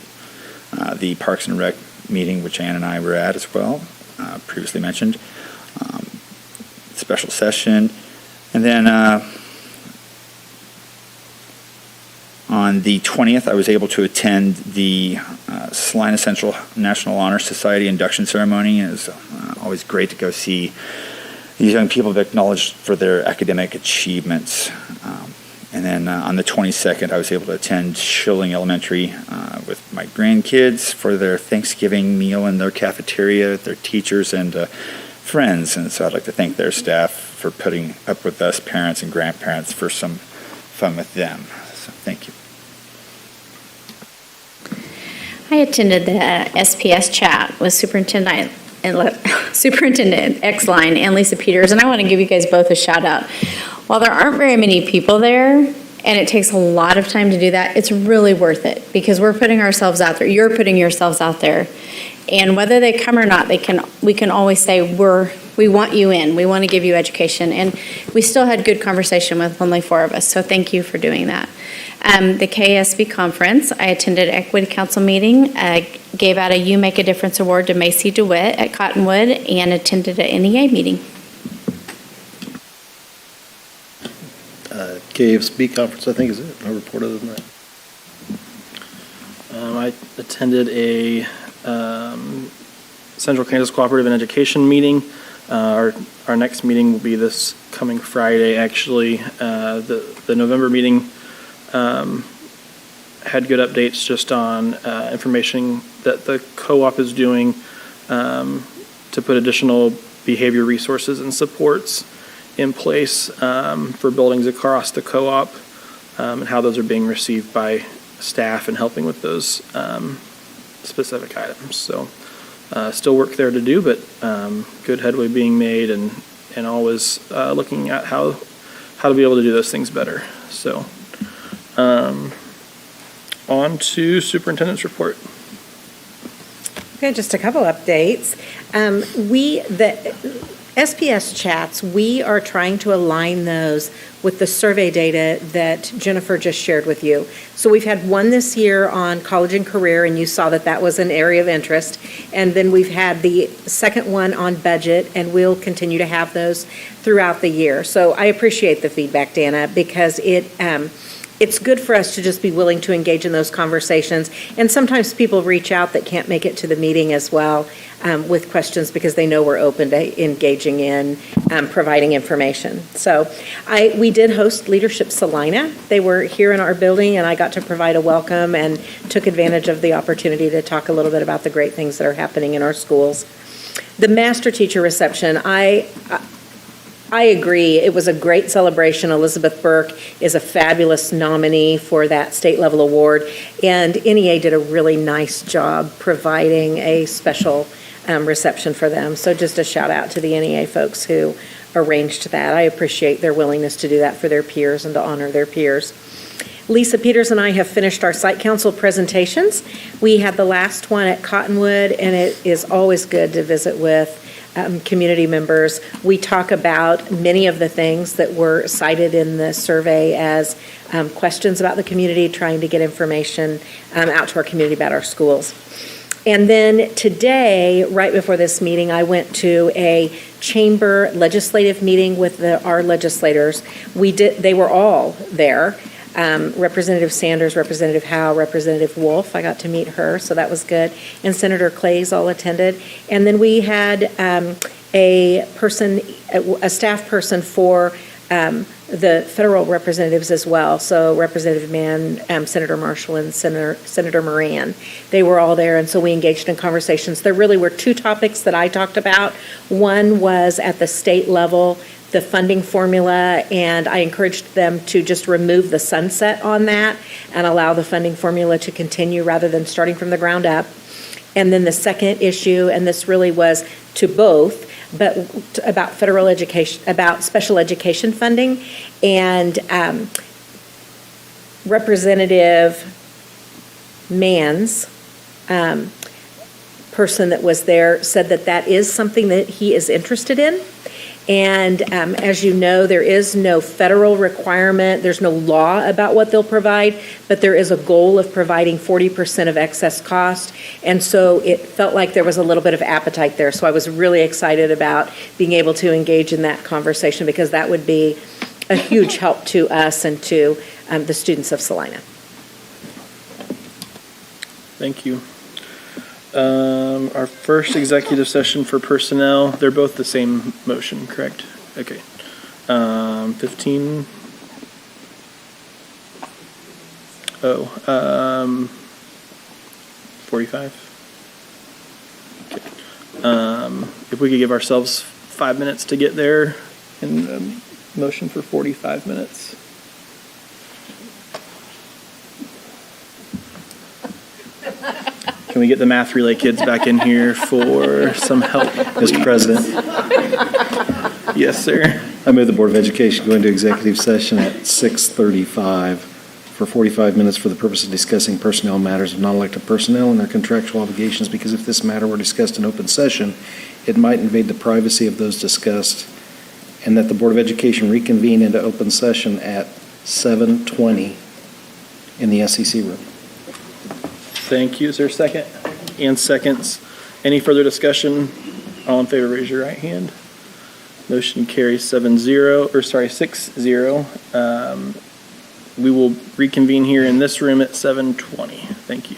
the Parks and Rec meeting, which Ann and I were at as well, previously mentioned, special session, and then on the 20th, I was able to attend the Salina Central National Honor Society induction ceremony. It was always great to go see these young people acknowledged for their academic achievements. And then on the 22nd, I was able to attend Schilling Elementary with my grandkids for their Thanksgiving meal in their cafeteria, their teachers and friends. And so I'd like to thank their staff for putting up with us parents and grandparents for some fun with them. So thank you. I attended the SPS chat with Superintendent X-Line and Lisa Peters, and I want to give you guys both a shout out. While there aren't very many people there, and it takes a lot of time to do that, it's really worth it because we're putting ourselves out there. You're putting yourselves out there. And whether they come or not, we can always say, we want you in. We want to give you education. And we still had good conversation with only 4 of us, so thank you for doing that. The KSB conference, I attended Equity Council meeting, gave out a You Make a Difference award to Macy DeWitt at Cottonwood, and attended an NEA meeting. KFSB conference, I think, is it? No report other than that. I attended a Central Kansas Cooperative and Education meeting. Our next meeting will be this coming Friday, actually. The November meeting had good updates just on information that the co-op is doing to put additional behavior resources and supports in place for buildings across the co-op and how those are being received by staff and helping with those specific items. So still work there to do, but good headway being made and always looking at how to be able to do those things better. So on to superintendent's report. Okay, just a couple updates. The SPS chats, we are trying to align those with the survey data that Jennifer just shared with you. So we've had one this year on college and career, and you saw that was an area of interest. And then we've had the second one on budget, and we'll continue to have those throughout the year. So I appreciate the feedback, Dana, because it's good for us to just be willing to engage in those conversations. And sometimes people reach out that can't make it to the meeting as well with questions because they know we're open to engaging in providing information. So we did host Leadership Salina. They were here in our building, and I got to provide a welcome and took advantage of the opportunity to talk a little bit about the great things that are happening in our schools. The Master Teacher Reception, I agree. It was a great celebration. Elizabeth Burke is a fabulous nominee for that state level award, and NEA did a really nice job providing a special reception for them. So just a shout out to the NEA folks who arranged that. I appreciate their willingness to do that for their peers and to honor their peers. Lisa Peters and I have finished our site council presentations. We had the last one at Cottonwood, and it is always good to visit with community members. We talk about many of the things that were cited in the survey as questions about the community, trying to get information out to our community about our schools. And then today, right before this meeting, I went to a chamber legislative meeting with our legislators. They were all there. Representative Sanders, Representative Howe, Representative Wolf, I got to meet her, so that was good. And Senator Clays all attended. And then we had a staff person for the federal representatives as well. So Representative Mann, Senator Marshall, and Senator Moran. They were all there, and so we engaged in conversations. There really were two topics that I talked about. One was at the state level, the funding formula, and I encouraged them to just remove the sunset on that and allow the funding formula to continue rather than starting from the ground up. And then the second issue, and this really was to both, but about federal education, about special education funding, and Representative Mann's person that was there said that that is something that he is interested in. And as you know, there is no federal requirement, there's no law about what they'll provide, but there is a goal of providing 40% of excess cost. And so it felt like there was a little bit of appetite there. So I was really excited about being able to engage in that conversation, because that would be a huge help to us and to the students of Salina. Thank you. Our first executive session for personnel, they're both the same motion, correct? Okay. 15. 45. Okay. If we could give ourselves 5 minutes to get there, and motion for 45 minutes. Can we get the math relay kids back in here for some help, Mr. President, Yes, sir. I move the Board of Education go into executive session at 6:35 for 45 minutes for the purpose of discussing personnel matters of non-elected personnel and their contractual obligations, because if this matter were discussed in open session, it might invade the privacy of those discussed, and that the Board of Education reconvene into open session at 7:20 in the SEC room. Thank you. Is there a second? And seconds. Any further discussion? All in favor, raise your right hand. Motion carries 6-0. We will reconvene here in this room at 7:20. Thank you.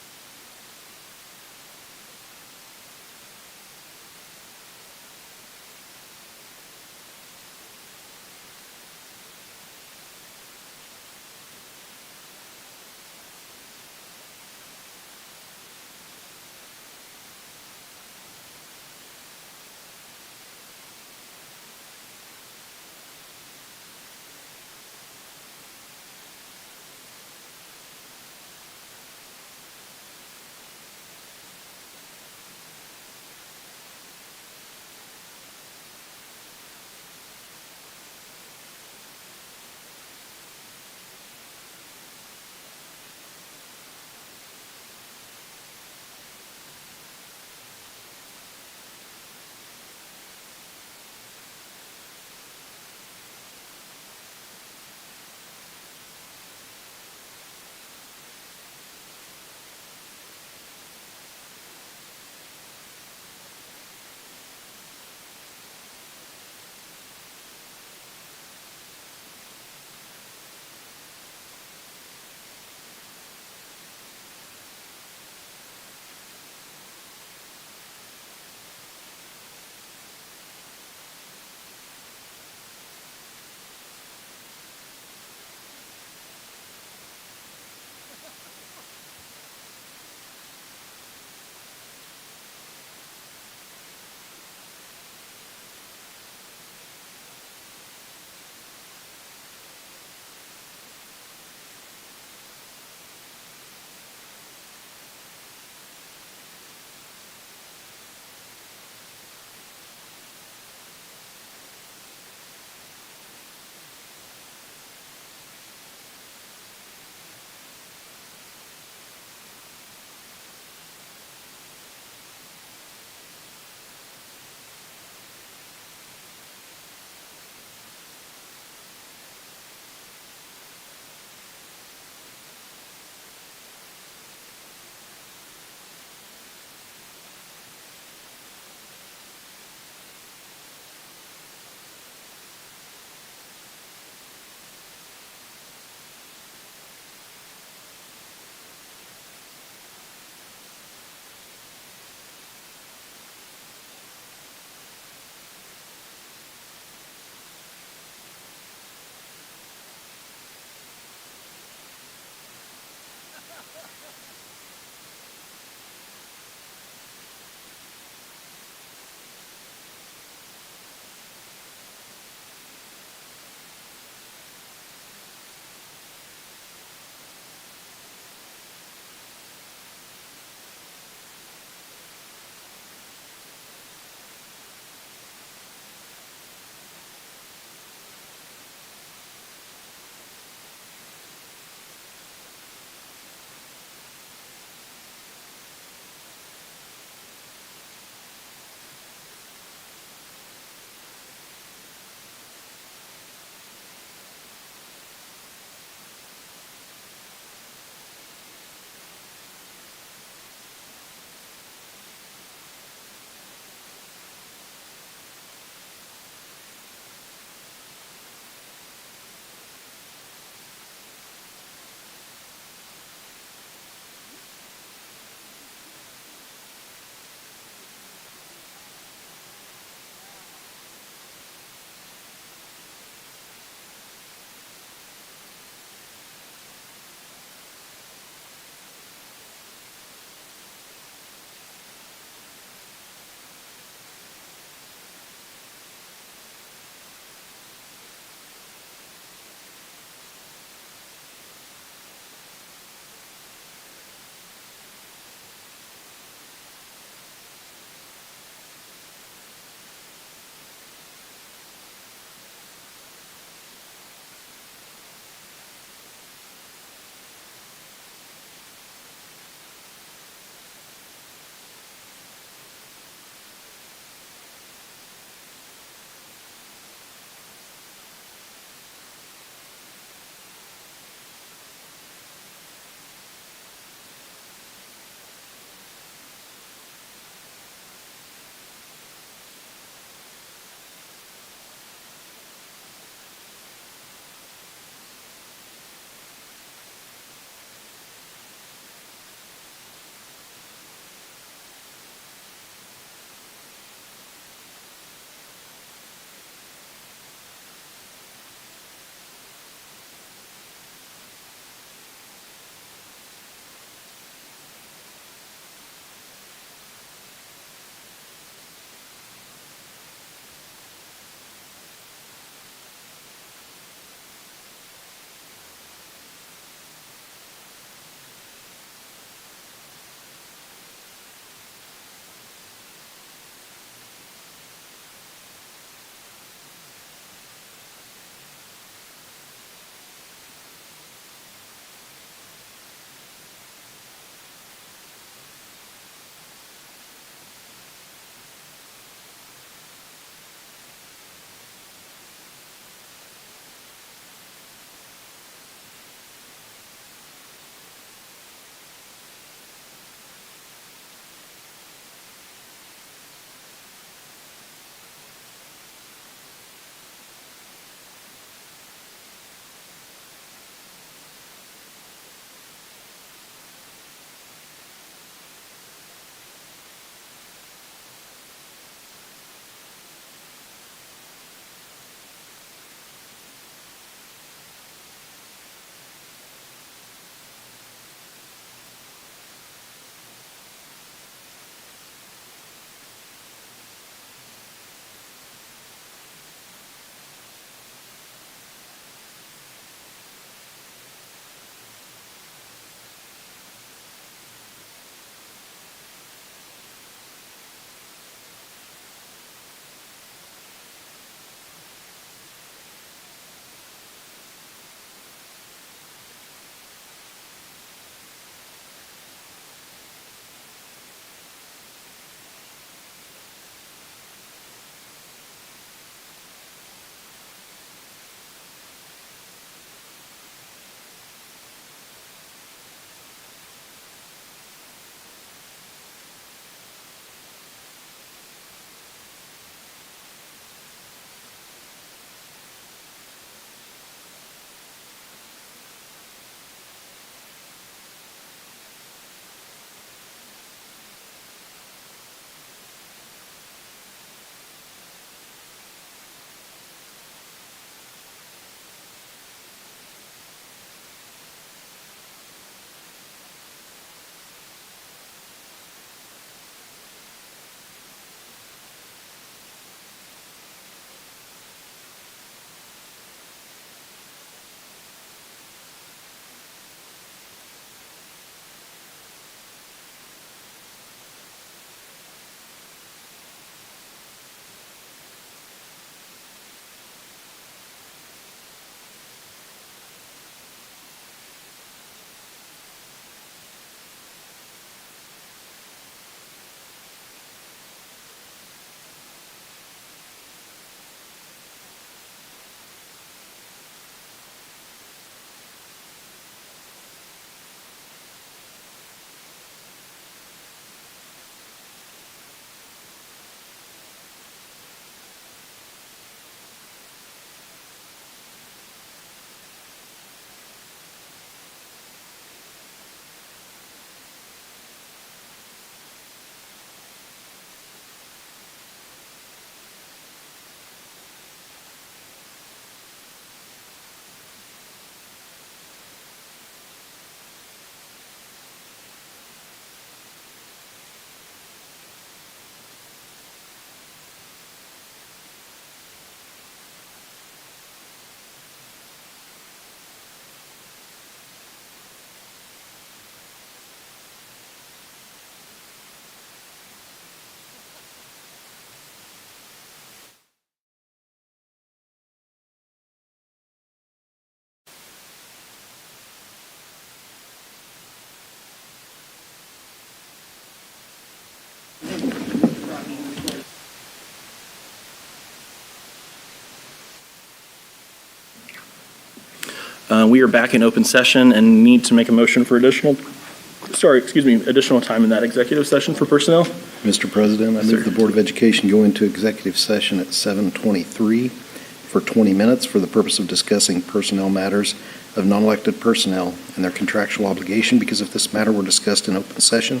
We are back in open session and need to make a motion for additional time in that executive session for personnel. Mr. President, I move the Board of Education go into executive session at 7:23 for 20 minutes for the purpose of discussing personnel matters of non-elected personnel and their contractual obligation, because if this matter were discussed in open session,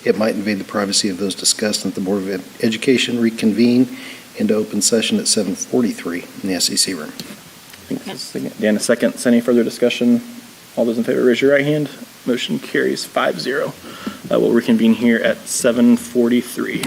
it might invade the privacy of those discussed, and that the Board of Education reconvene into open session at 7:43 in the SEC room. Dan, a second. Any further discussion? All those in favor, raise your right hand. Motion carries 5-0. We'll reconvene here at 7:43.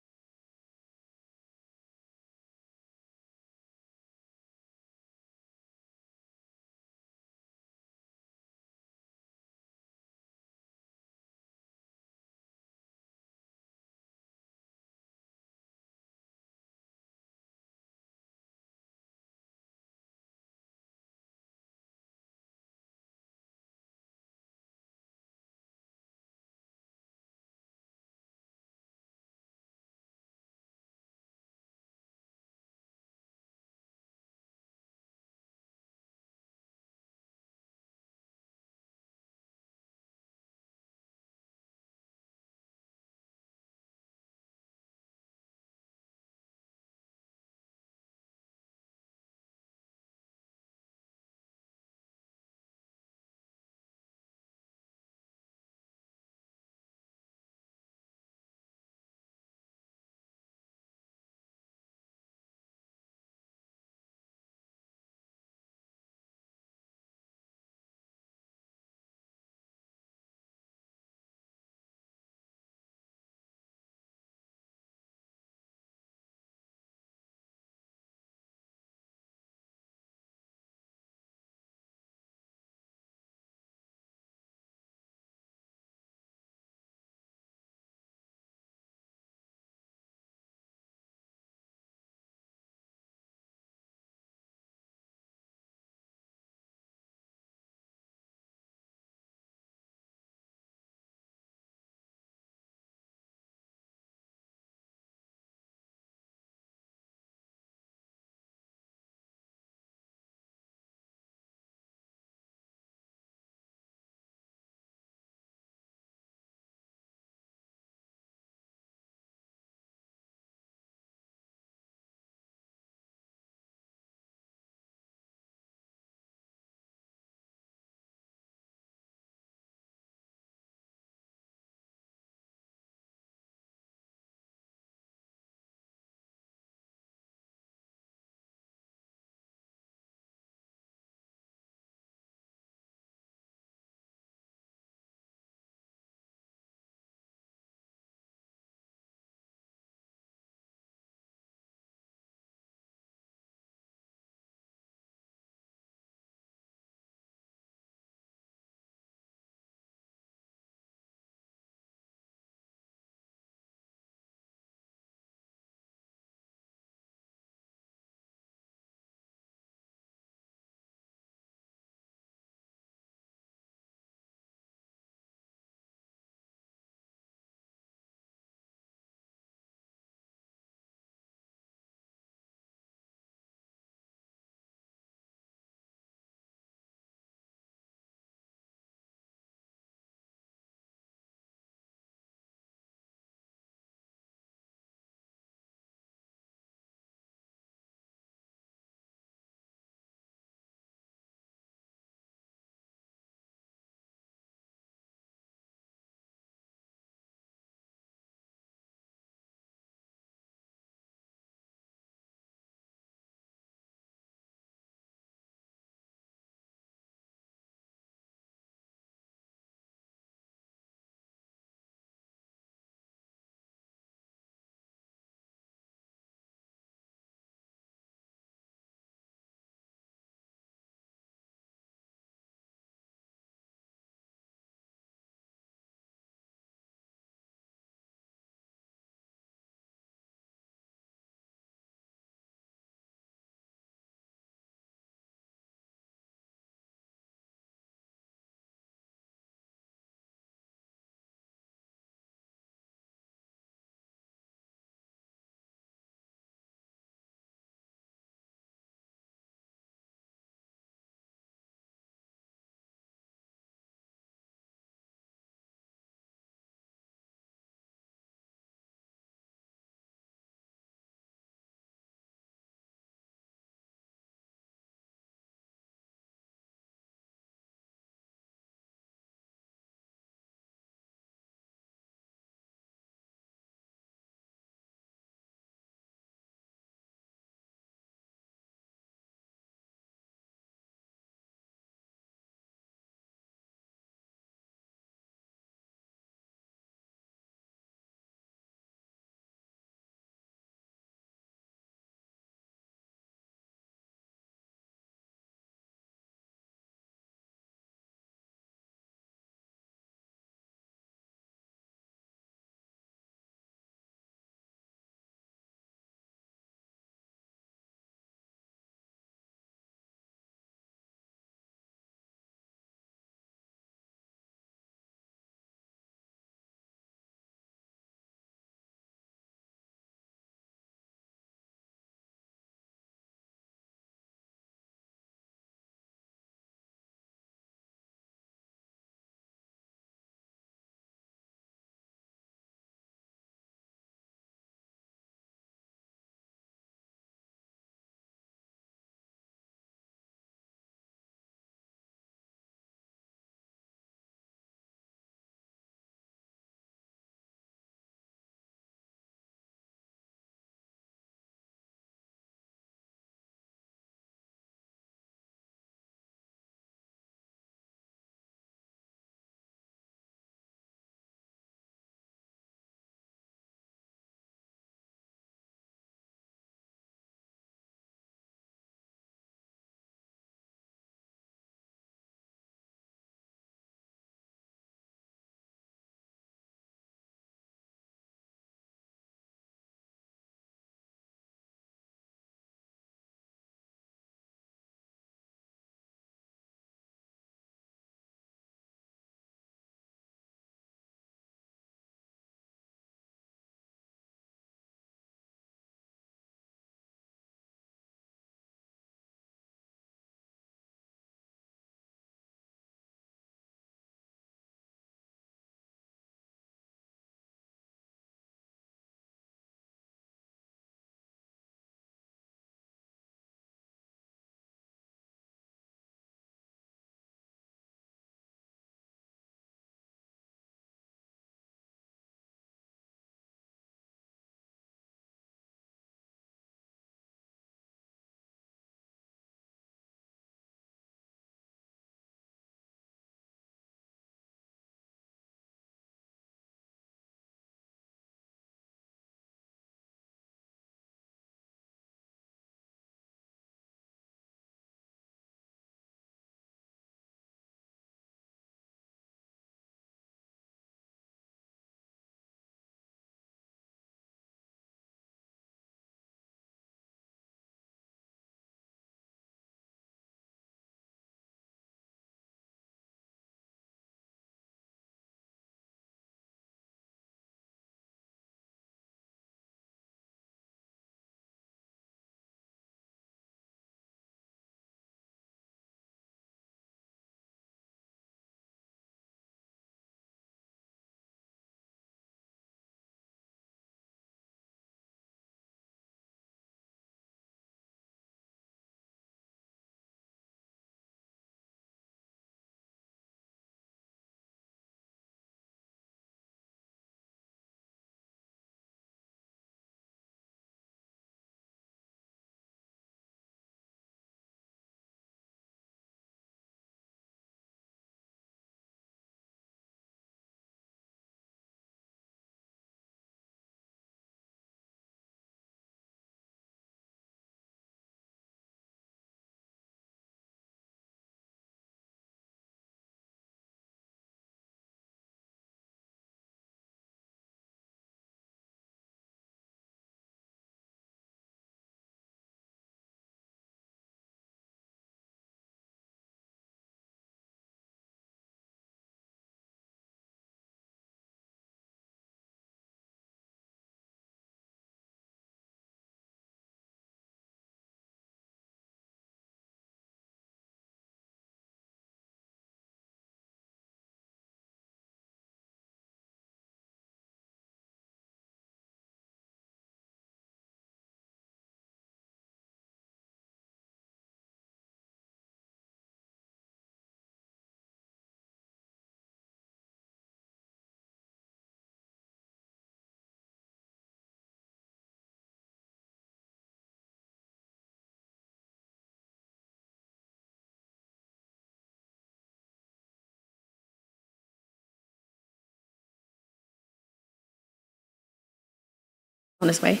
on his way.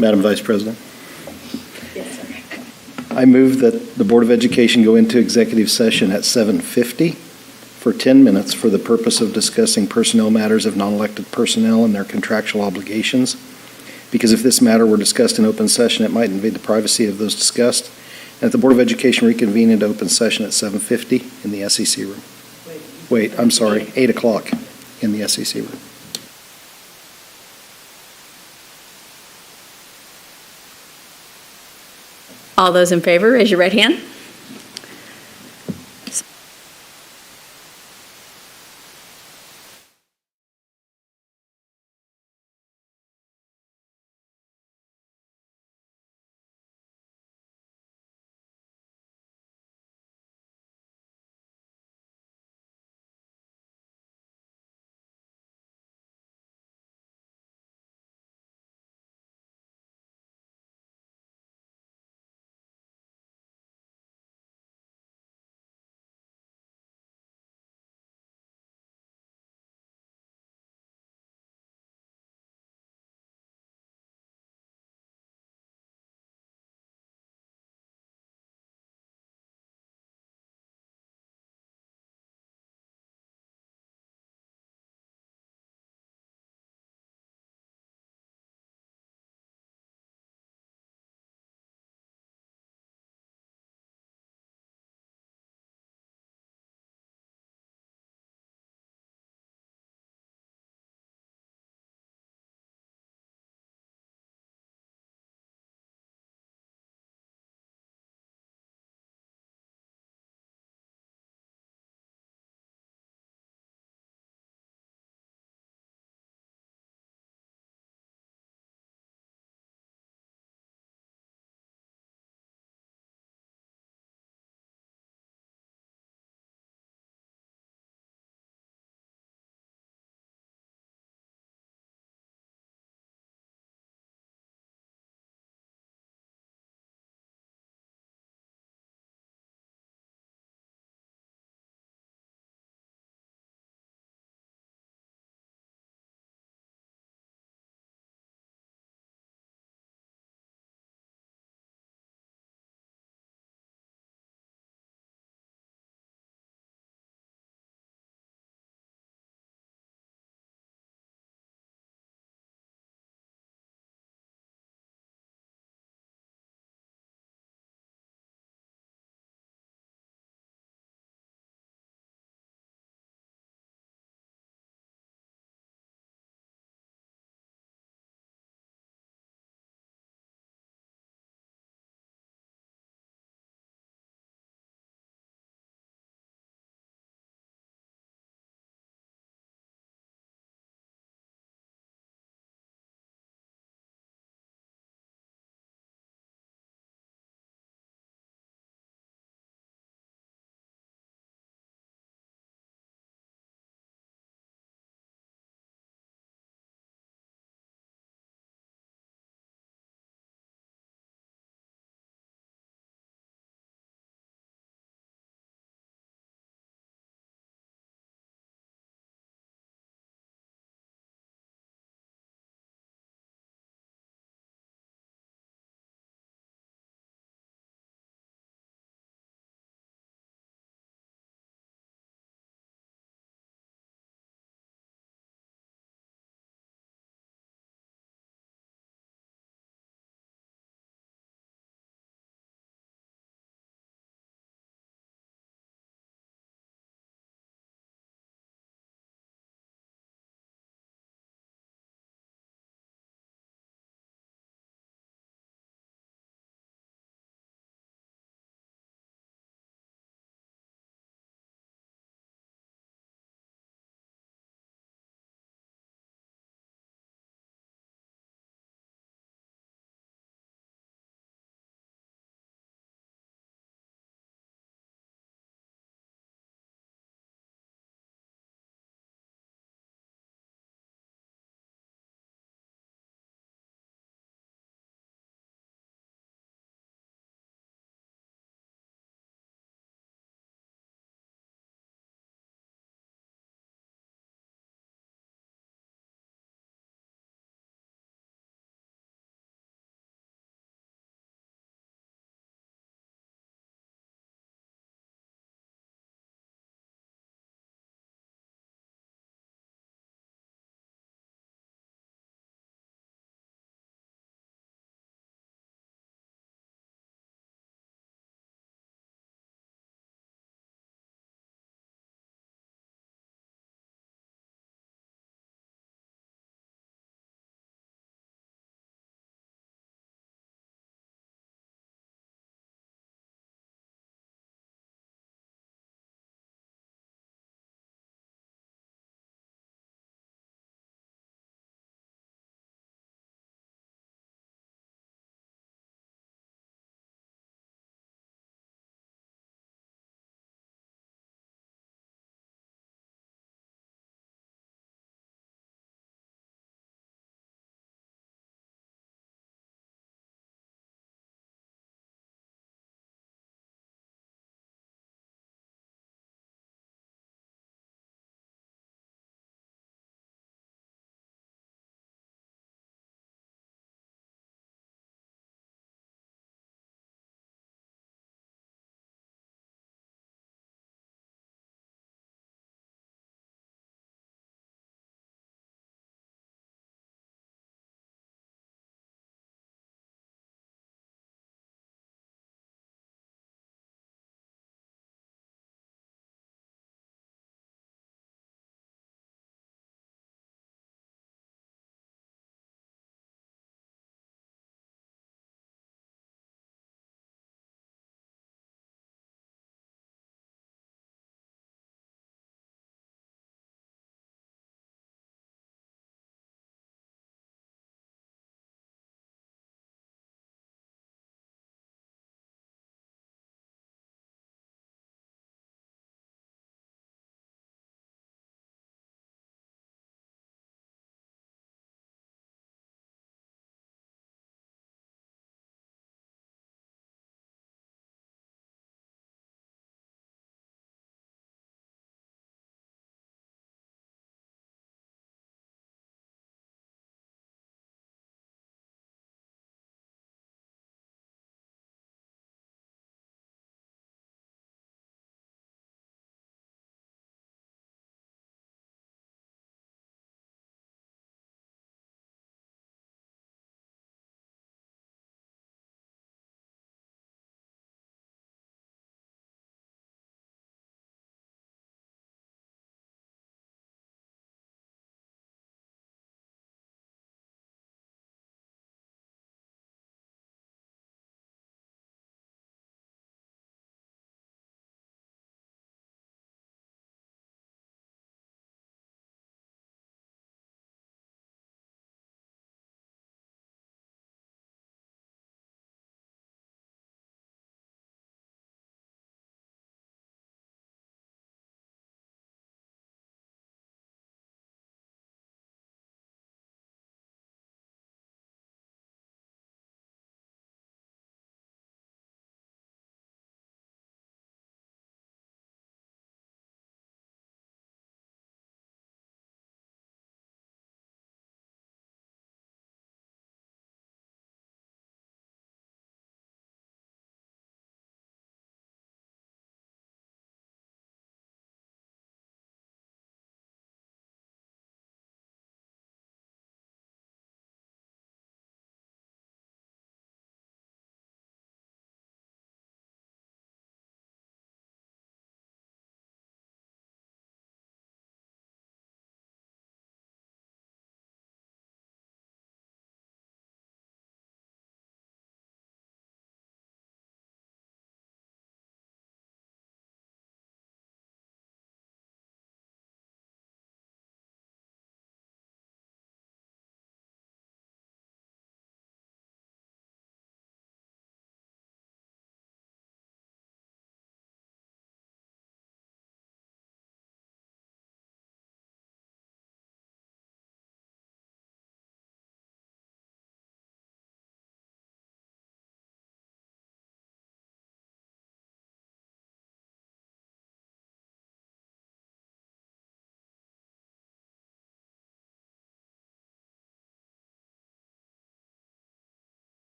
Madam Vice President? I move that the Board of Education go into executive session at 7:50 for 10 minutes for the purpose of discussing personnel matters of non-elected personnel and their contractual obligations. Because if this matter were discussed in open session, it might invade the privacy of those discussed. And that the Board of Education reconvene into open session at 7:50 in the SEC room. Wait, I'm sorry, 8 o'clock in the SEC room. All those in favor, raise your right hand.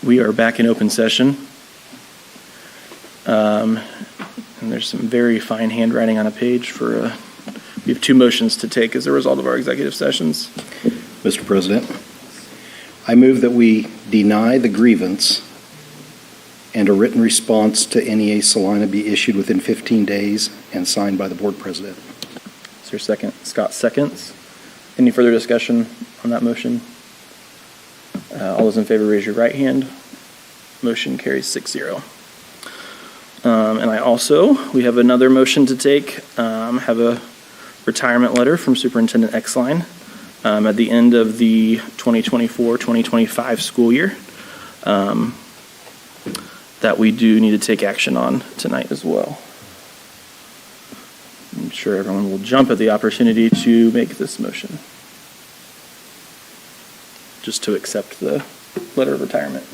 We are back in open session. And there's some very fine handwriting on a page for, we have two motions to take as a result of our executive sessions. Mr. President, I move that we deny the grievance and a written response to NEA Salina be issued within 15 days and signed by the board president. Is there a second? Scott seconds. Any further discussion on that motion? All those in favor, raise your right hand. Motion carries 6-0. And we have another motion to take, have a retirement letter from Superintendent Exline at the end of the 2024-2025 school year that we do need to take action on tonight as well. I'm sure everyone will jump at the opportunity to make this motion. Just to accept the letter of retirement.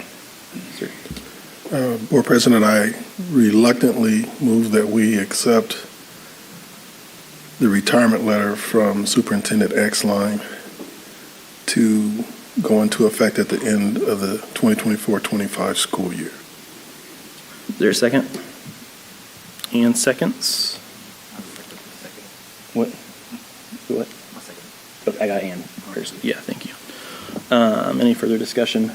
Sir. Board President, I reluctantly move that we accept the retirement letter from Superintendent Exline to go into effect at the end of the 2024-25 school year. Is there a second? And seconds? What? What? Okay, I got Ann first. Yeah, thank you. Any further discussion?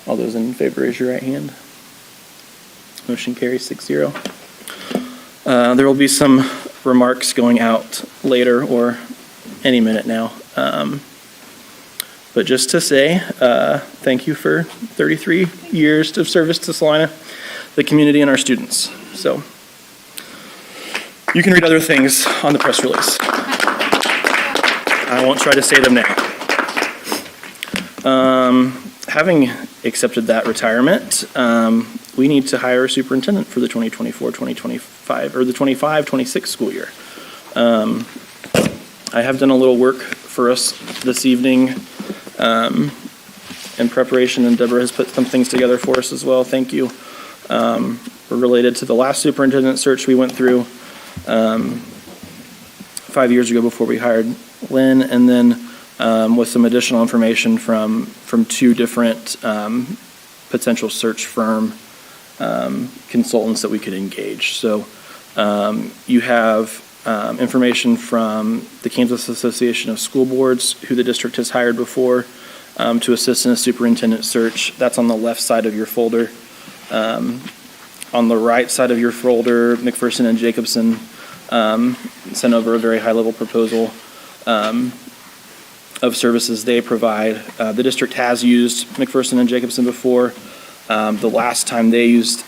All those in favor, raise your right hand. Motion carries 6-0. There will be some remarks going out later or any minute now. But just to say, thank you for 33 years of service to Salina, the community, and our students. So you can read other things on the press release. I won't try to say them now. Having accepted that retirement, we need to hire a superintendent for the 2024-2025, or the 25-26 school year. I have done a little work for us this evening in preparation, and Deborah has put some things together for us as well. Thank you. Related to the last superintendent search we went through 5 years ago before we hired Lynn, and then with some additional information from two different potential search firm consultants that we could engage. So you have information from the Kansas Association of School Boards, who the district has hired before to assist in a superintendent search. That's on the left side of your folder. On the right side of your folder, McPherson and Jacobson sent over a very high-level proposal of services they provide. The district has used McPherson and Jacobson before. The last time they used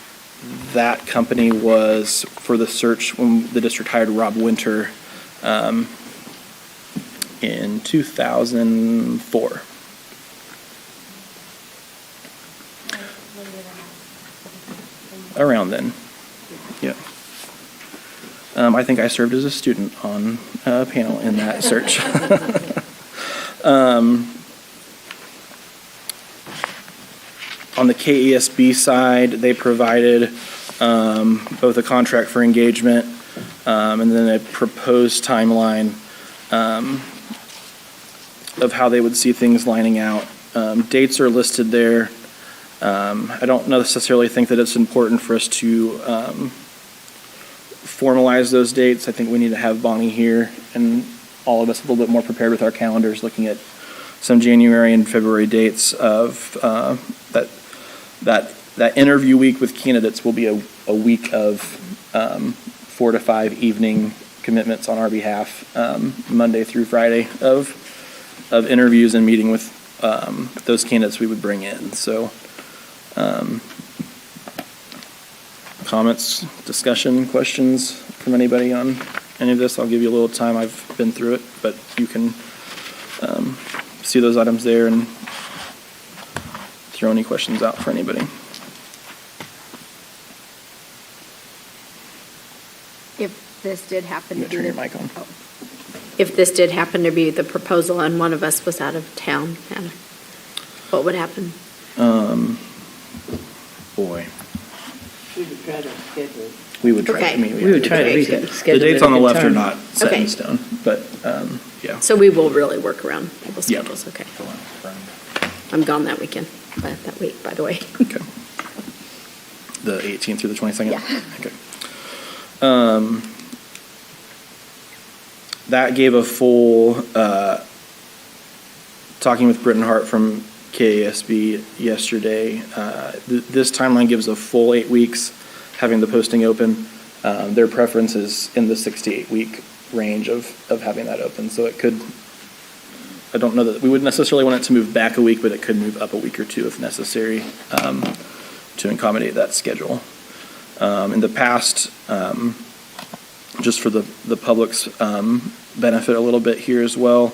that company was for the search when the district hired Rob Winter in 2004. Around then, yeah. I think I served as a student on a panel in that search. On the KESB side, they provided both a contract for engagement and then a proposed timeline of how they would see things lining out. Dates are listed there. I don't necessarily think that it's important for us to formalize those dates. I think we need to have Bonnie here and all of us a little bit more prepared with our calendars, looking at some January and February dates of that interview week with candidates will be a week of 4 to 5 evening commitments on our behalf, Monday through Friday of interviews and meeting with those candidates we would bring in. So comments, discussion, questions from anybody on any of this? I'll give you a little time. I've been through it, but you can see those items there and throw any questions out for anybody. If this did happen to be Turn your mic on. If this did happen to be the proposal and one of us was out of town, Hannah, what would happen? Boy. We would try to schedule it. We would try. Okay. I mean, We would try to Okay. reschedule. the dates on the it at a left are time. not set in Okay. stone, but yeah. So we will really work around people's Yeah. schedules, okay. I'm gone that weekend. that week, by the way. Okay. The 18th through the 22nd? Yeah. Okay. That gave a full, talking with Britton Hart from KASB yesterday, this timeline gives a full 8 weeks, having the posting open. Their preference is in the 6 to 8 week range of having that open. So it could, I don't know that we wouldn't necessarily want it to move back a week, but it could move up a week or two if necessary to accommodate that schedule. In the past, just for the public's benefit a little bit here as well,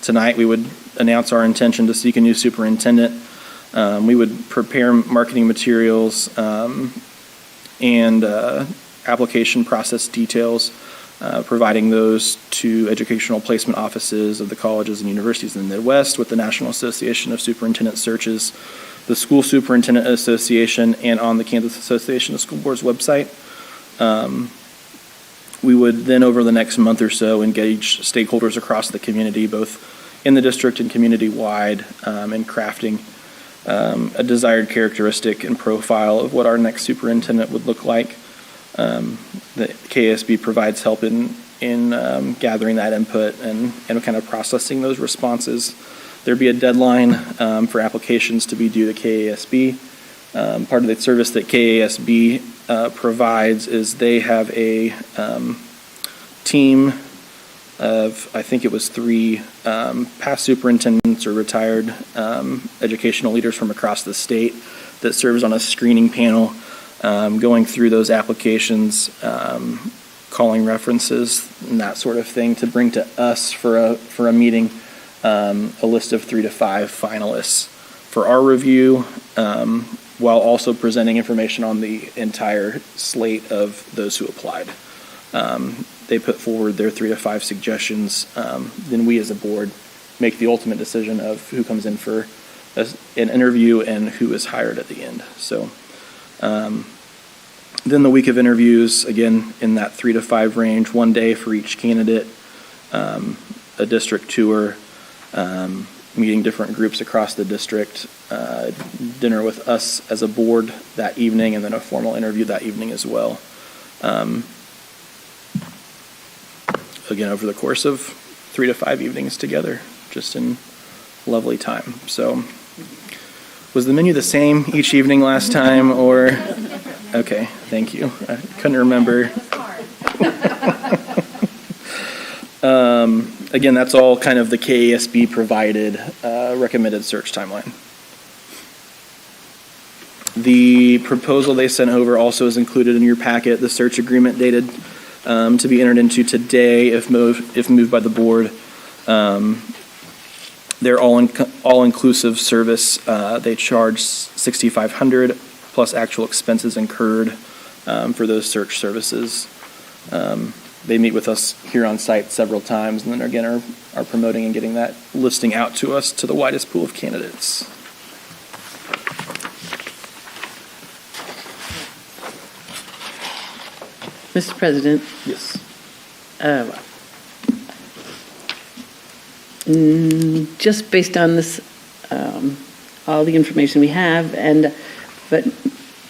tonight we would announce our intention to seek a new superintendent. We would prepare marketing materials and application process details, providing those to educational placement offices of the colleges and universities in the Midwest with the National Association of Superintendent Searches, the School Superintendent Association, and on the Kansas Association of School Boards website. We would then, over the next month or so, engage stakeholders across the community, both in the district and community-wide, in crafting a desired characteristic and profile of what our next superintendent would look like. The KASB provides help in gathering that input and kind of processing those responses. There'd be a deadline for applications to be due to KASB. Part of the service that KASB provides is they have a team of, I think it was 3 past superintendents or retired educational leaders from across the state that serves on a screening panel, going through those applications, calling references and that sort of thing to bring to us for a meeting, a list of 3 to 5 finalists for our review, while also presenting information on the entire slate of those who applied. They put forward their 3 to 5 suggestions. Then we as a board make the ultimate decision of who comes in for an interview and who is hired at the end. So then the week of interviews, again, in that 3 to 5 range, 1 day for each candidate, a district tour, meeting different groups across the district, dinner with us as a board that evening, and then a formal interview that evening as well. Again, over the course of 3 to 5 evenings together, just in lovely time. So, was the menu the same each evening last time, or? Okay, thank you. I couldn't remember. Again, that's all kind of the KASB provided recommended search timeline. The proposal they sent over also is included in your packet, the search agreement dated to be entered into today if moved by the board. They're all-inclusive service. They charge $6,500 plus actual expenses incurred for those search services. They meet with us here on site several times, and then again are promoting and getting that listing out to us to the widest pool of candidates. Mr. President, Yes. Just based on this, all the information we have, but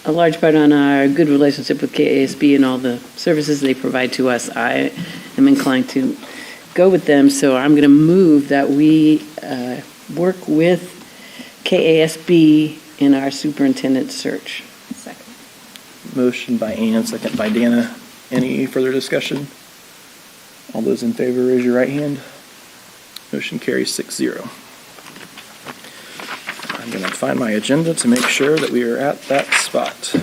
a large part on our good relationship with KASB and all the services they provide to us, I am inclined to go with them. So I'm going to move that we work with KASB in our superintendent search. Second. Motion by Ann, second by Dana. Any further discussion? All those in favor, raise your right hand. Motion carries 6-0. I'm going to find my agenda to make sure that we are at that spot.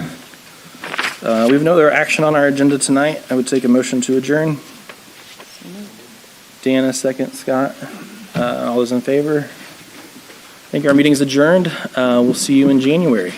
We have no other action on our agenda tonight. I would take a motion to adjourn. Dana, second. Scott. All those in favor? I think our meeting's adjourned. We'll see you in January.